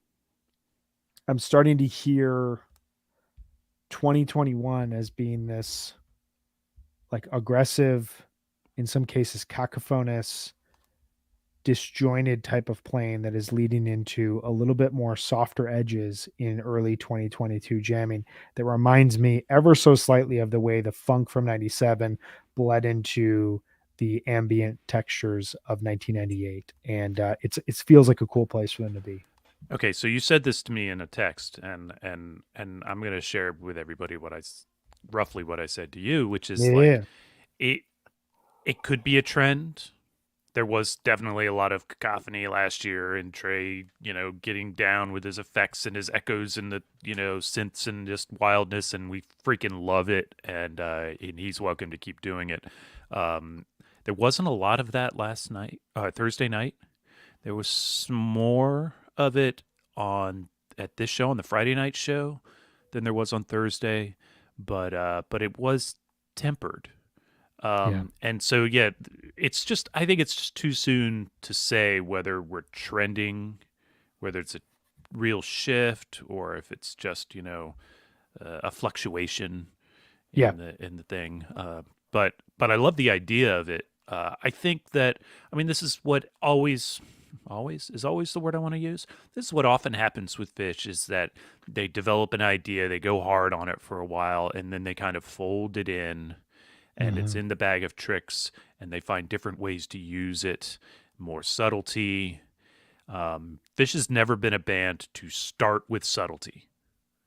I'm starting to hear 2021 as being this like aggressive, in some cases cacophonous, disjointed type of playing that is leading into a little bit more softer edges in early 2022 jamming that reminds me ever so slightly of the way the funk from 97 bled into the ambient textures of 1998. And it feels like a cool place for them to be. Okay, so you said this to me in a text, and I'm gonna share with everybody roughly what I said to you, which is like Yeah. it it could be a trend. There was definitely a lot of cacophony last year, and Trey, getting down with his effects and his echoes and the, synths and just wildness, and we freaking love it. And he's welcome to keep doing it. Um, there wasn't a lot of that last night, Thursday night. There was some more of it on at this show on the Friday night show than there was on Thursday, but it was tempered. Yeah. And so yeah, I think it's just too soon to say whether we're trending, whether it's a real shift or if it's just a fluctuation Yeah. in the thing. But I love the idea of it. I think that this is what always the word I want to use. This is what often happens with fish is that they develop an idea, they go hard on it for a while, and then they kind of fold it in and it's Mhm. in the bag of tricks, and they find different ways to use it, more subtlety. Fish has never been a band to start with subtlety.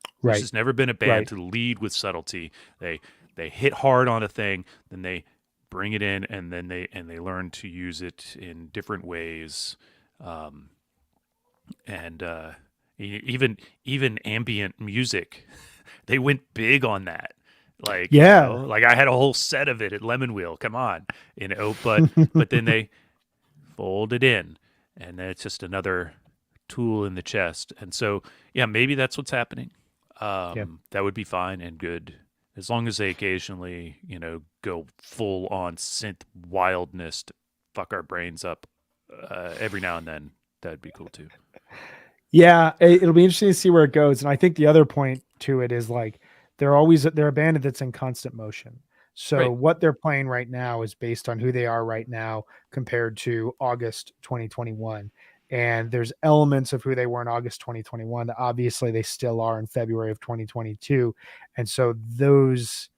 Fish Right. has never been a band Right. to lead with subtlety. They hit hard on a thing, then they bring it in, and then they learn to use it in different ways. Um, and even ambient music, they went big on that. Like, Yeah. like I had a whole set of it at Lemon Wheel. Come on, but then they fold it in, and then it's just another tool in the chest. And so, yeah, maybe that's what's happening. Yeah. That would be fine and good as long as they occasionally, go full on synth wildness to fuck our brains up every now and then. That'd be cool too. Yeah, it'll be interesting to see where it goes. And I think the other point to it is like they're a band that's in constant motion. So Right. what they're playing right now is based on who they are right now compared to August 2021. And there's elements of who they were in August 2021 that obviously they still are in February of 2022. And so those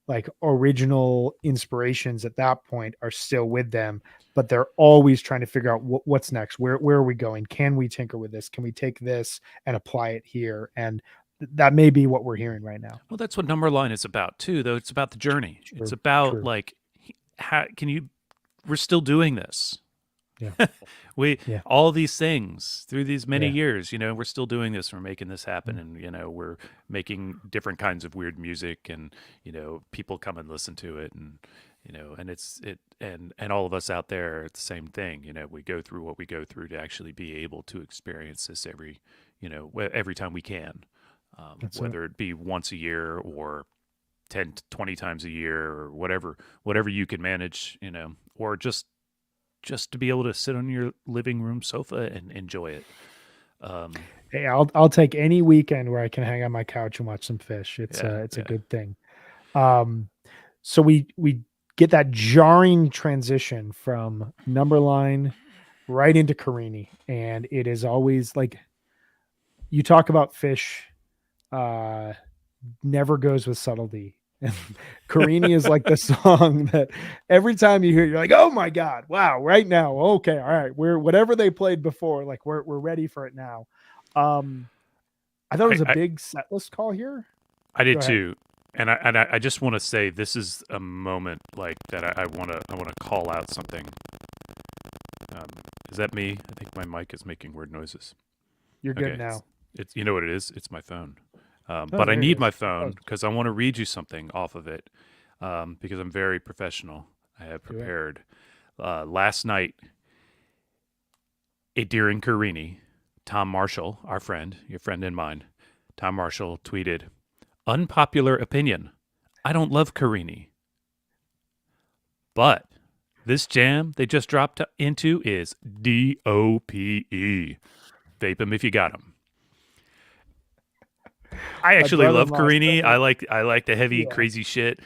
like original inspirations at that point are still with them, but they're always trying to figure out what's next. Where are we going? Can we tinker with this? Can we take this and apply it here? And that may be what we're hearing right now. Well, that's what Numberline is about too, though. It's about the journey. It's True. about True. like, how can you? We're still doing this. Yeah. We Yeah. all these things through these many Yeah. years, we're still doing this. We're making this happen, and we're making different kinds of weird music, and people come and listen to it, and and and all of us out there, it's the same thing. We go through what we go through to actually be able to experience this every time we can, That's it. whether it be once a year or 10 to 20 times a year or whatever you can manage, or just to be able to sit on your living room sofa and enjoy it. Um, Hey, I'll take any weekend where I can hang on my couch and watch some fish. yeah, It's a yeah. good thing. Um, so we get that jarring transition from Numberline right into Carini, and it is always like you talk about fish uh never goes with subtlety. And Carini is like the song that every time you hear it, you're like, oh my God, wow, right now. Okay, all right. We're whatever they played before, like we're ready for it now. Um I thought it I, was a I, big set list call here. I Go did ahead. too. And I just want to say this is a moment like that. I want to call out something. Um, is that me? I think my mic is making weird noises. You're good Okay, it's now. it's you know what it is. It's my phone. Oh, But I there it need my is. phone Oh, because I want to read you something off of it, because I'm very professional. I have do it. prepared. Last night, during Carini, Tom Marshall, our friend, your friend and mine, Tom Marshall tweeted, "Unpopular opinion. I don't love Carini, but this jam they just dropped into is DOPE. Vape 'em if you got 'em." I My actually love brother-in-law Carini. said it. I like the heavy, Yeah. crazy shit.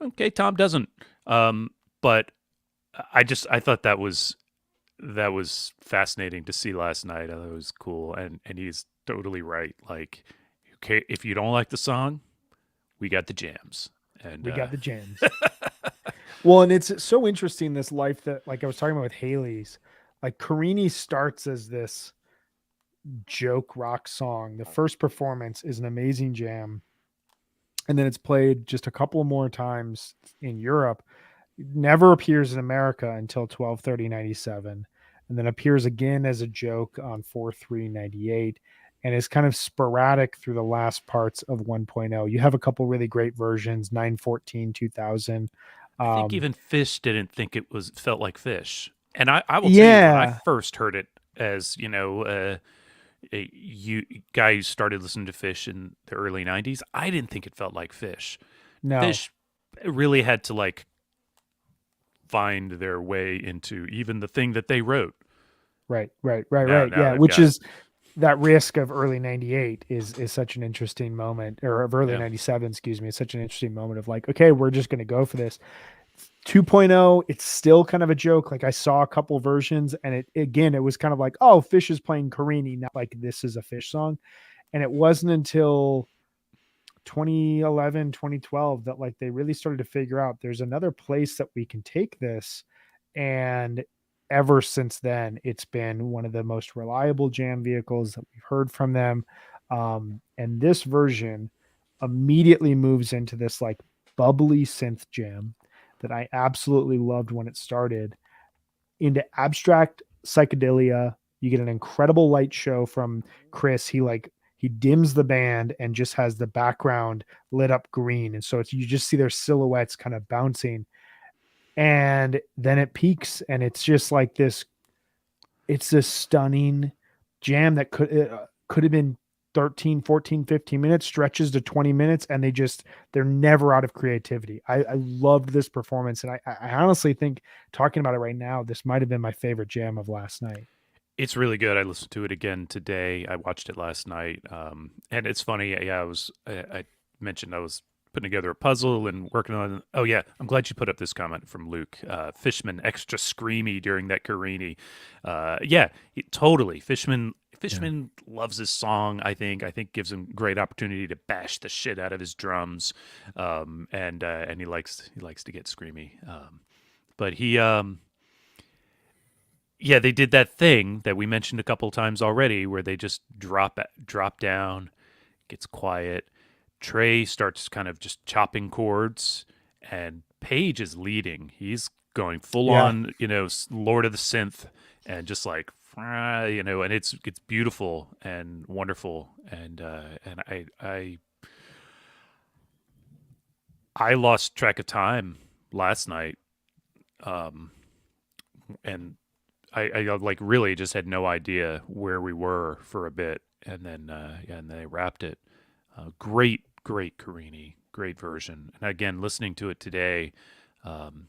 Okay, Tom doesn't. But I thought that was fascinating to see last night. I thought it was cool, and he's totally right. Like, okay, if you don't like the song, we got the jams, and We got the jams. Well, and it's so interesting this life that like I was talking about with Haley's. Like Carini starts as this joke rock song. The first performance is an amazing jam. And then it's played just a couple more times in Europe. It never appears in America until 12/30/97, and then appears again as a joke on 4/3/98, and is kind of sporadic through the last parts of 1.0. You have a couple really great versions, 9/14, 2000. I think Um, even Fish didn't think it was felt like Fish. And I will tell you, when I yeah, first heard it, as a guy who started listening to Fish in the early '90s, I didn't think it felt like Fish. no, Fish really had to like find their way into even the thing that they wrote. right. Now Yeah, they've which got is that risk of early 98 is such an interesting moment, or of early yeah. 97, excuse me, it's such an interesting moment of like, okay, we're just going to go for this. 2.0, it's still kind of a joke. Like I saw a couple versions, and it was kind of like, oh, Fish is playing Carini, not like this is a Fish song. And it wasn't until 2011, 2012 that like they really started to figure out there's another place that we can take this. And ever since then, it's been one of the most reliable jam vehicles that we've heard from them. And this version immediately moves into this like bubbly synth jam that I absolutely loved when it started, into abstract psychedelia. You get an incredible light show from Chris. he dims the band and just has the background lit up green. And so it's, you just see their silhouettes kind of bouncing. And then it peaks and it's just like this, it's this stunning jam that could have been 13, 14, 15 minutes, stretches to 20 minutes, and they're never out of creativity. I loved this performance, and I honestly think, talking about it right now, this might have been my favorite jam of last night. It's really good. I listened to it again today. I watched it last night, and it's funny. Yeah, I mentioned I was putting together a puzzle and working on. Oh yeah, I'm glad you put up this comment from Luke. Fishman extra screamy during that Carini. Yeah, totally. Yeah. Fishman loves his song. I think gives him great opportunity to bash the shit out of his drums, and he likes to get screamy. But he yeah, they did that thing that we mentioned a couple times already, where they just drop down, gets quiet. Trey starts kind of just chopping chords, and Page is leading. He's going full Yeah. on, Lord of the Synth, and just like, and it's beautiful and wonderful, and I lost track of time last night, um, and I like really just had no idea where we were for a bit, and then and then they wrapped it. Great Carini, great version. And again, listening to it today, um,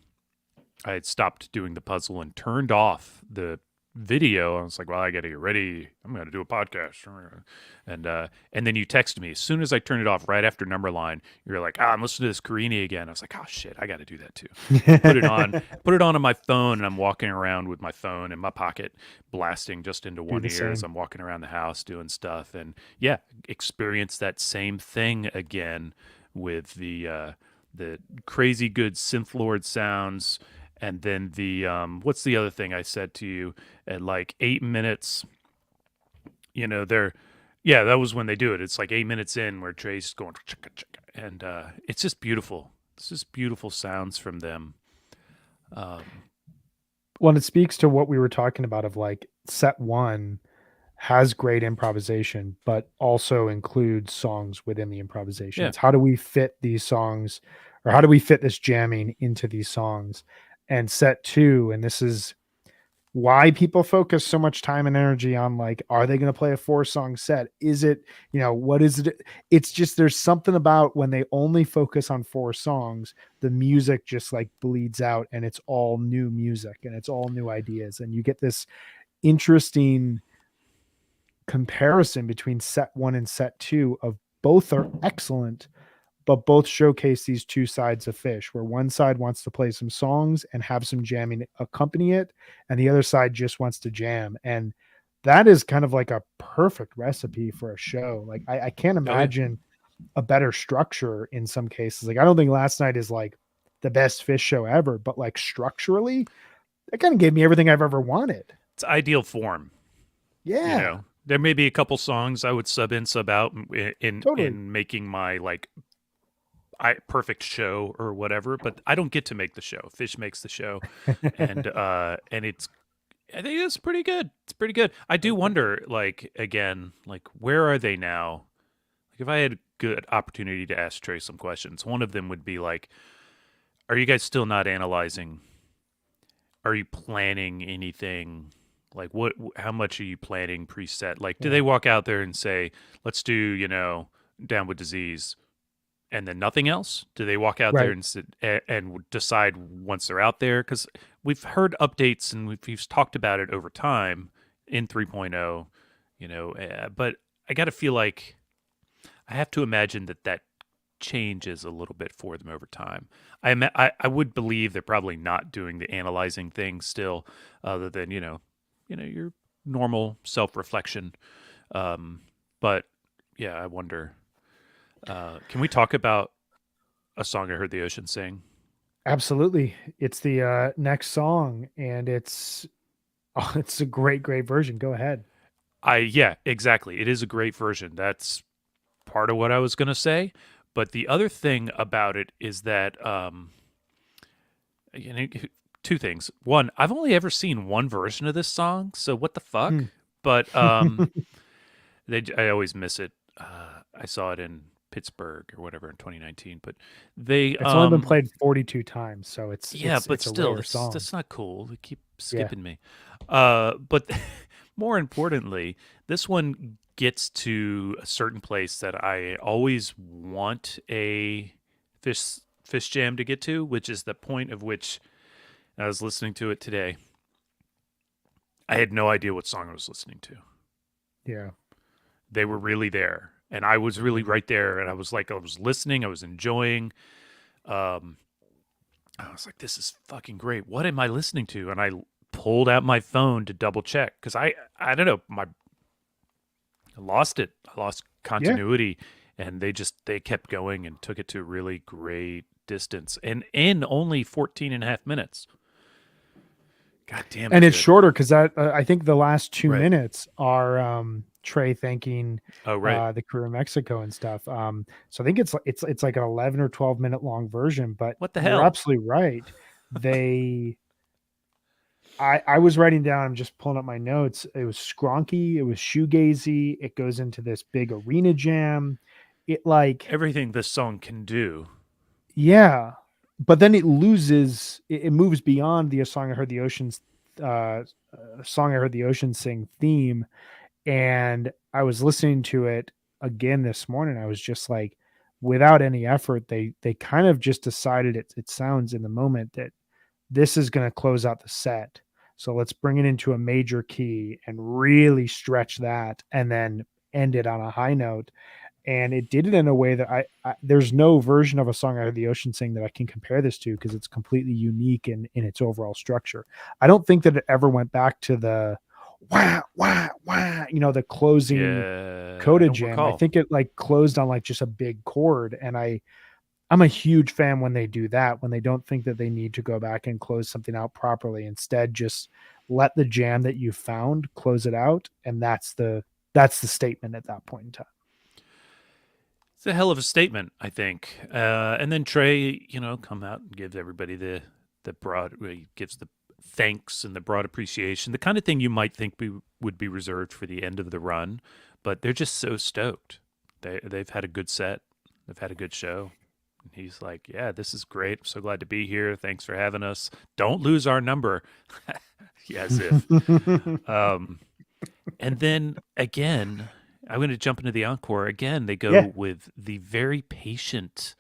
I had stopped doing the puzzle and turned off the video. I was like, well, I got to get ready. I'm going to do a podcast. And then you text me as soon as I turned it off, right after Numberline. You're like, I'm listening to this Carini again. I was like, oh shit, I got to do that too. Put it on my phone, and I'm walking around with my phone in my pocket, blasting just into Do one the ear as same. I'm walking around the house doing stuff. And yeah, experience that same thing again with the crazy good synth lord sounds, and then the what's the other thing I said to you at like 8 minutes? They're yeah, that was when they do it. It's like 8 minutes in where Trey's going chicka, chicka, and it's just beautiful. It's just beautiful sounds from them. Um, Well, it speaks to what we were talking about of like set one has great improvisation, but also includes songs within the improvisation. yeah. It's how do we fit these songs, or how do we fit this jamming into these songs? And set two, and this is why people focus so much time and energy on like, are they going to play a 4 song set? Is it, what is it? It's just, there's something about when they only focus on 4 songs, the music just like bleeds out and it's all new music and it's all new ideas. And you get this interesting comparison between set one and set two of both are excellent, but both showcase these two sides of Fish, where one side wants to play some songs and have some jamming accompany it, and the other side just wants to jam. And that is kind of like a perfect recipe for a show. Like I can't Oh yeah. imagine a better structure in some cases. Like I don't think last night is like the best Fish show ever, but like structurally, it kind of gave me everything I've ever wanted. It's ideal form. Yeah, There may be a couple songs I would sub in, sub out totally. in making my like perfect show or whatever, but I don't get to make the show. Fish makes the show, and it's I think it's pretty good. It's pretty good. I do wonder, like again, like where are they now? Like if I had a good opportunity to ask Trey some questions, one of them would be like, "Are you guys still not analyzing? Are you planning anything? Like what? How much are you planning preset? Like, do Yeah. they walk out there and say, let's do Down with Disease?" and then nothing else? Do they walk out there Right. and and decide once they're out there? Because we've heard updates and we've talked about it over time in 3.0, but I got to feel like I have to imagine that changes a little bit for them over time. I would believe they're probably not doing the analyzing thing still, other than your normal self reflection. Um, but yeah, I wonder. Can we talk about a song I heard the ocean sing? Absolutely. It's the next song and it's oh, it's a great, great version. Go ahead. Yeah, exactly. It is a great version. That's part of what I was gonna say. But the other thing about it is that you know, two things. One, I've only ever seen one version of this song, so what the fuck? Hmm. But I always miss it. I saw it in Pittsburgh or whatever in 2019. But they, It's only been played 42 times, so it's yeah, it's but it's a still, rare that's song. that's not cool. They keep Yeah. skipping me. But more importantly, this one gets to a certain place that I always want a fish jam to get to, which is the point of which I was listening to it today. I had no idea what song I was listening to. Yeah. They were really there, and I was really Mhm. right there, and I was like, I was listening, I was enjoying. Um, I was like, this is fucking great. What am I listening to? And I pulled out my phone to double check because I don't know, I lost it. I lost Yeah. continuity, and they kept going and took it to a really great distance, and in only 14 and a half minutes. God damn, And it's it's good. shorter because that I think the last two Right. minutes are Trey thanking Oh, right. the crew in Mexico and stuff. So I think it's like an 11 or 12-minute long version, but What the you're hell? absolutely right. They I was writing down, I'm just pulling up my notes. It was skronky, it was shoegazy, it goes into this big arena jam. It like Everything this song can do. yeah, but then it loses it moves beyond the A Song I Heard the Oceans Song I Heard the Ocean Sing theme. And I was listening to it again this morning. I was just like, without any effort, they kind of just decided it sounds in the moment that this is going to close out the set. So let's bring it into a major key and really stretch that and then end it on a high note. And it did it in a way that there's no version of A Song Out of the Ocean Sing that I can compare this to because it's completely unique in its overall structure. I don't think that it ever went back to the wah wah wah, the closing Yeah, I coda don't jam. I recall. think it like closed on like just a big chord, and I'm a huge fan when they do that, when they don't think that they need to go back and close something out properly. Instead, just let the jam that you found close it out, and that's the statement at that point in time. It's a hell of a statement, I think. And then Trey, come out and gives everybody the broad. He gives the thanks and the broad appreciation, the kind of thing you might think would be reserved for the end of the run, but they're just so stoked. They've had a good set. They've had a good show. And he's like, "Yeah, this is great. I'm so glad to be here. Thanks for having us. Don't lose our number." Yeah, as if. Um, and then again, I'm going to jump into the encore. Again, they go Yeah, with the very patient,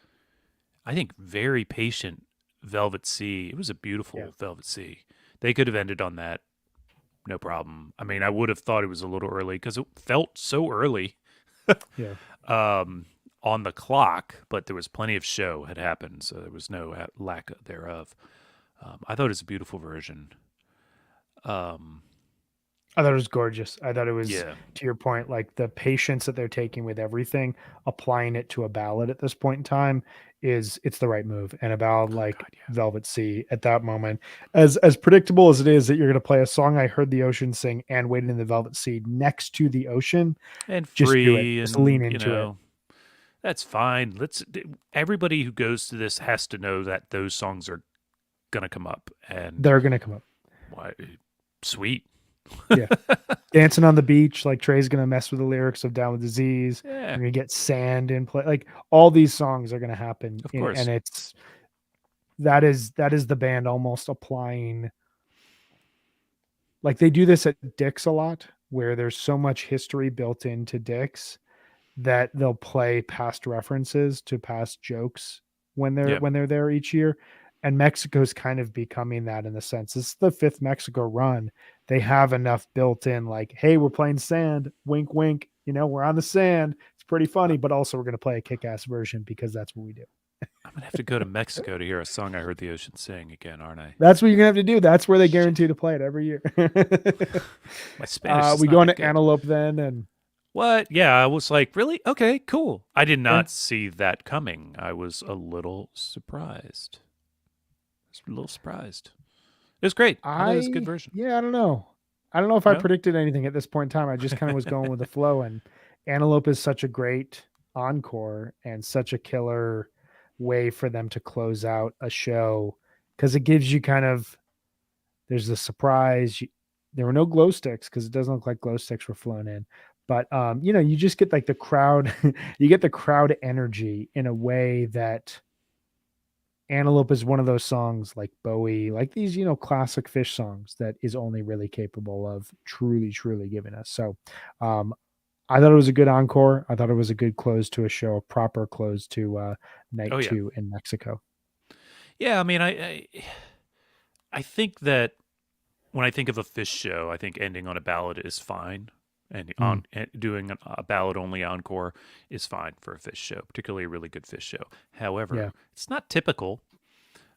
I think, very patient Velvet Sea. It was a yeah, beautiful Velvet Sea. They could have ended on that, no problem. I mean, I would have thought it was a little early because it felt so early yeah. um, on the clock, but there was plenty of show had happened, so there was no lack thereof. I thought it was a beautiful version. Um, I thought it was gorgeous. I thought it was, yeah. to your point, like the patience that they're taking with everything, applying it to a ballad at this point in time it's the right move. And a ballad Oh like God, yeah. Velvet Sea at that moment, as predictable as it is that you're going to play a song I Heard the Ocean Sing and Waiting in the Velvet Sea next to the ocean, And just do it. free, Just lean and into it. that's fine. Everybody who goes to this has to know that those songs are gonna come up, and They're going to come up. why, sweet. Yeah. Dancing on the beach, like Trey's gonna mess with the lyrics of Down with Disease. Yeah, You're gonna get sand in play. Like all these songs are gonna happen, of and course. it's that is the band almost applying. Like they do this at Dick's a lot, where there's so much history built into Dick's that they'll play past references to past jokes Yeah, when they're there each year. And Mexico's kind of becoming that in a sense. This is the fifth Mexico run. They have enough built in, like, hey, we're playing sand, wink, wink. We're on the sand. It's pretty I- funny, but also we're going to play a kick ass version because that's what we do. I'm gonna have to go to Mexico to hear a song I heard the ocean sing again, aren't I? That's what you're going to have to do. That's where they Shit, guarantee to play it every year. my Spanish is We not go that into good. Antelope then. And What? Yeah, I was like, really? Okay, cool. I did yeah, not see that coming. I was a little surprised. I was a little surprised. It was great. I thought it was a good version. yeah, I don't know. I don't know if I No? predicted anything at this point in time. I just kind of was going with the flow. And Antelope is such a great encore and such a killer way for them to close out a show because it gives you kind of there's a surprise. There were no glow sticks because it doesn't look like glow sticks were flown in, But you just get like the crowd, you get the crowd energy in a way that Antelope is one of those songs like Bowie, like these, classic Fish songs that is only really capable of truly, truly giving us. So I thought it was a good encore. I thought it was a good close to a show, a proper close to night Oh yeah, 2 in Mexico. yeah. I mean, I think that when I think of a Fish show, I think ending on a ballad is fine, and Mm, doing a ballad only encore is fine for a Fish show, particularly a really good Fish show. However, yeah. it's not typical,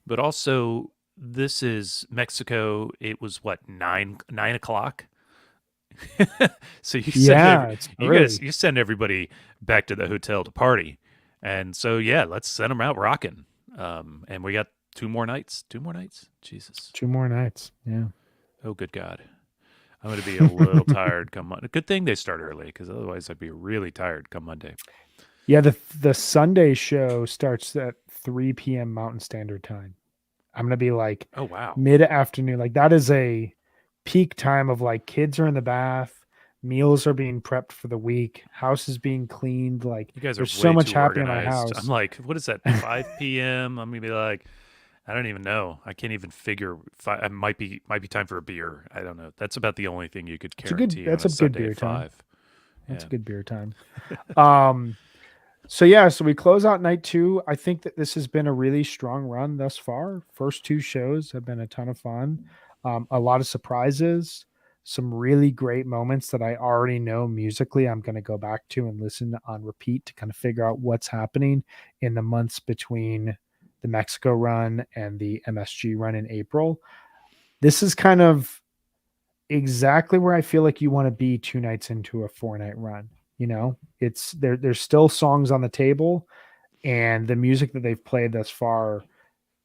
but also this is Mexico. It was what, 9 o'clock. So Yeah, it's early. you send everybody back to the hotel to party, and so yeah, let's send them out rocking. And we got two more nights. Jesus, 2 more nights. Yeah. oh good God, I'm gonna be a little tired come Monday. Good thing they start early, because otherwise I'd be really tired come Monday. Yeah, the Sunday show starts at 3 p.m. Mountain Standard Time. I'm gonna be like Oh wow, mid-afternoon. Like that is a peak time of like kids are in the bath, meals are being prepped for the week, house is being cleaned. Like you guys are there's so way much too happening in my organized. I'm house. like, what is that? 5 p.m. I'm gonna be like, I don't even know. I can't even figure. It might be time for a beer. I don't know. That's about the only thing you could It's a good guarantee on that's a a good Sunday beer at time. 5. That's Yeah. a good beer time. Um So yeah, so we close out night 2. I think that this has been a really strong run thus far. First 2 shows have been a ton of fun. A lot of surprises, some really great moments that I already know musically. I'm going to go back to and listen on repeat to kind of figure out what's happening in the months between the Mexico run and the MSG run in April. This is kind of exactly where I feel like you want to be 2 nights into a 4-night run. It's there's still songs on the table, and the music that they've played thus far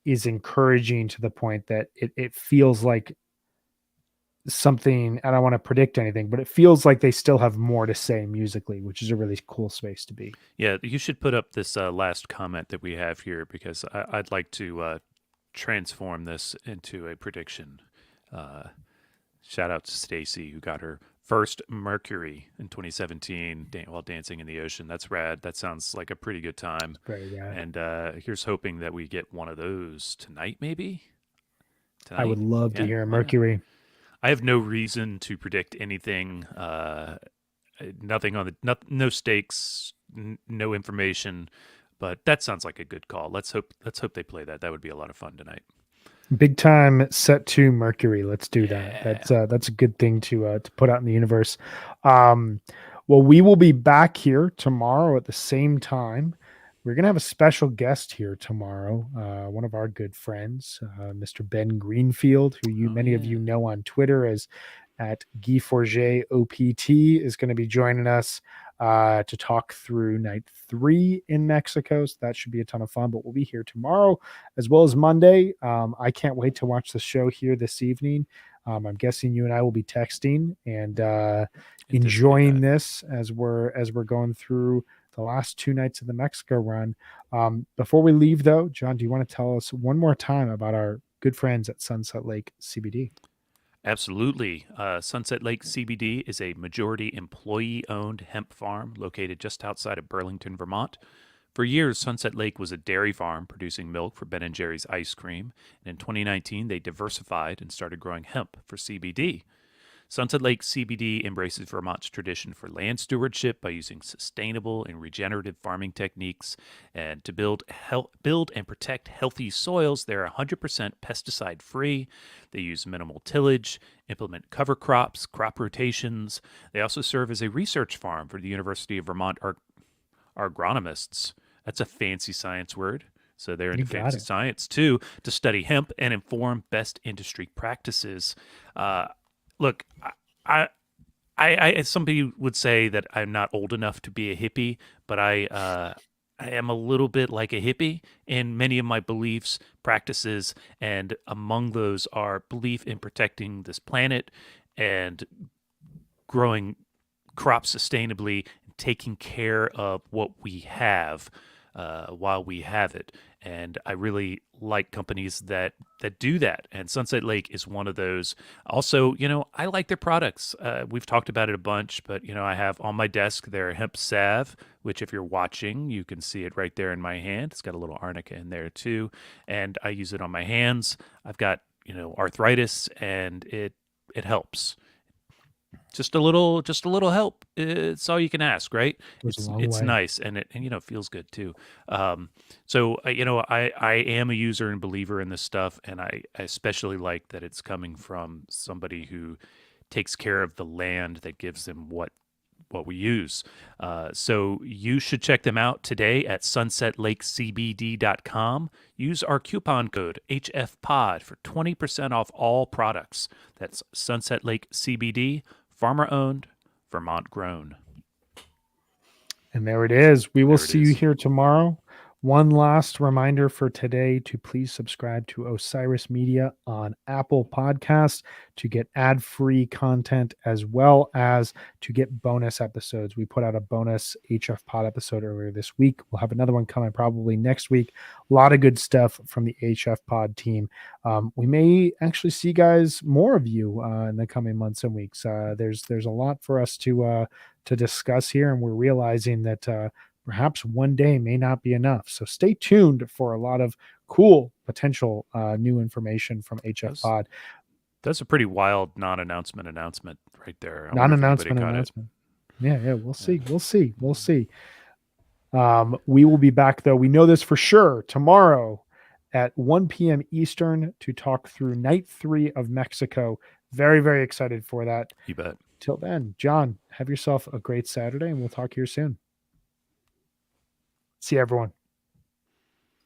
is encouraging to the point that it feels like something. I don't want to predict anything, but it feels like they still have more to say musically, which is a really cool space to be. Yeah. You should put up this last comment that we have here, because I'd like to transform this into a prediction. Uh, Shout out to Stacy, who got her first Mercury in 2017 while dancing in the ocean. That's rad. That sounds like a pretty good time. Very rad. And here's hoping that we get one of those tonight, maybe? I would Tonight? love to Yeah, hear why not? Mercury. I have no reason to predict anything. Nothing on the no stakes, no information, but that sounds like a good call. Let's hope they play that. That would be a lot of fun tonight. Big time set to Mercury. Let's do that. Yeah. That's a good thing to put out in the universe. Um, well, we will be back here tomorrow at the same time. We're gonna have a special guest here tomorrow. One of our good friends, Mr. Ben Greenfield, who Oh many of yeah. you know on Twitter as at Guy Forget OPT, is going to be joining us to talk through night 3 in Mexico. So that should be a ton of fun. But we'll be here tomorrow as well as Monday. I can't wait to watch the show here this evening. I'm guessing you and I will be texting and Anticipate enjoying that. this as we're going through the last 2 nights of the Mexico run. Before we leave, though, John, do you want to tell us one more time about our good friends at Sunset Lake CBD? Absolutely. Sunset Lake CBD is a majority employee owned hemp farm located just outside of Burlington, Vermont. For years, Sunset Lake was a dairy farm producing milk for Ben& Jerry's ice cream, and in 2019 they diversified and started growing hemp for CBD. Sunset Lake CBD embraces Vermont's tradition for land stewardship by using sustainable and regenerative farming techniques. And to build and protect healthy soils, they're 100% pesticide free. They use minimal tillage, implement cover crops, crop rotations. They also serve as a research farm for the University of Vermont agronomists. That's a fancy science word. So they're You into got fancy it. science too, to study hemp and inform best industry practices. Look, I, somebody would say that I'm not old enough to be a hippie, but I am a little bit like a hippie in many of my beliefs, practices, and among those are belief in protecting this planet and growing crops sustainably, and taking care of what we have. while we have it. And I really like companies that do that. And Sunset Lake is one of those. Also, I like their products. We've talked about it a bunch, but I have on my desk their hemp salve, which if you're watching, you can see it right there in my hand. It's got a little arnica in there too, and I use it on my hands. I've got arthritis, and it helps. Just a little help. It's all you can ask, right? Goes a It's long it's way. nice, and it feels good too. So I am a user and believer in this stuff, and I especially like that it's coming from somebody who takes care of the land that gives them what we use. So you should check them out today at sunsetlakecbd.com. Use our coupon code HFPod for 20% off all products. That's Sunset Lake CBD, farmer owned, Vermont grown. And there it is. We will There it see you is. here tomorrow. One last reminder for today to please subscribe to Osiris Media on Apple Podcasts to get ad-free content as well as to get bonus episodes. We put out a bonus HF Pod episode earlier this week. We'll have another one coming probably next week. A lot of good stuff from the HF Pod team. We may actually see guys more of you in the coming months and weeks. There's a lot for us to discuss here, and we're realizing that perhaps one day may not be enough. So stay tuned for a lot of cool potential new information from HF That's Pod. that's a pretty wild non-announcement right there. I wonder if anybody Non-announcement, caught it. announcement. Yeah, we'll Yeah. see. We'll see. We'll see. We will be back, though. We know this for sure tomorrow at 1 p.m. Eastern to talk through night 3 of Mexico. Very, very excited for that. You bet. Till then, John, have yourself a great Saturday, and we'll talk here soon. See you, everyone.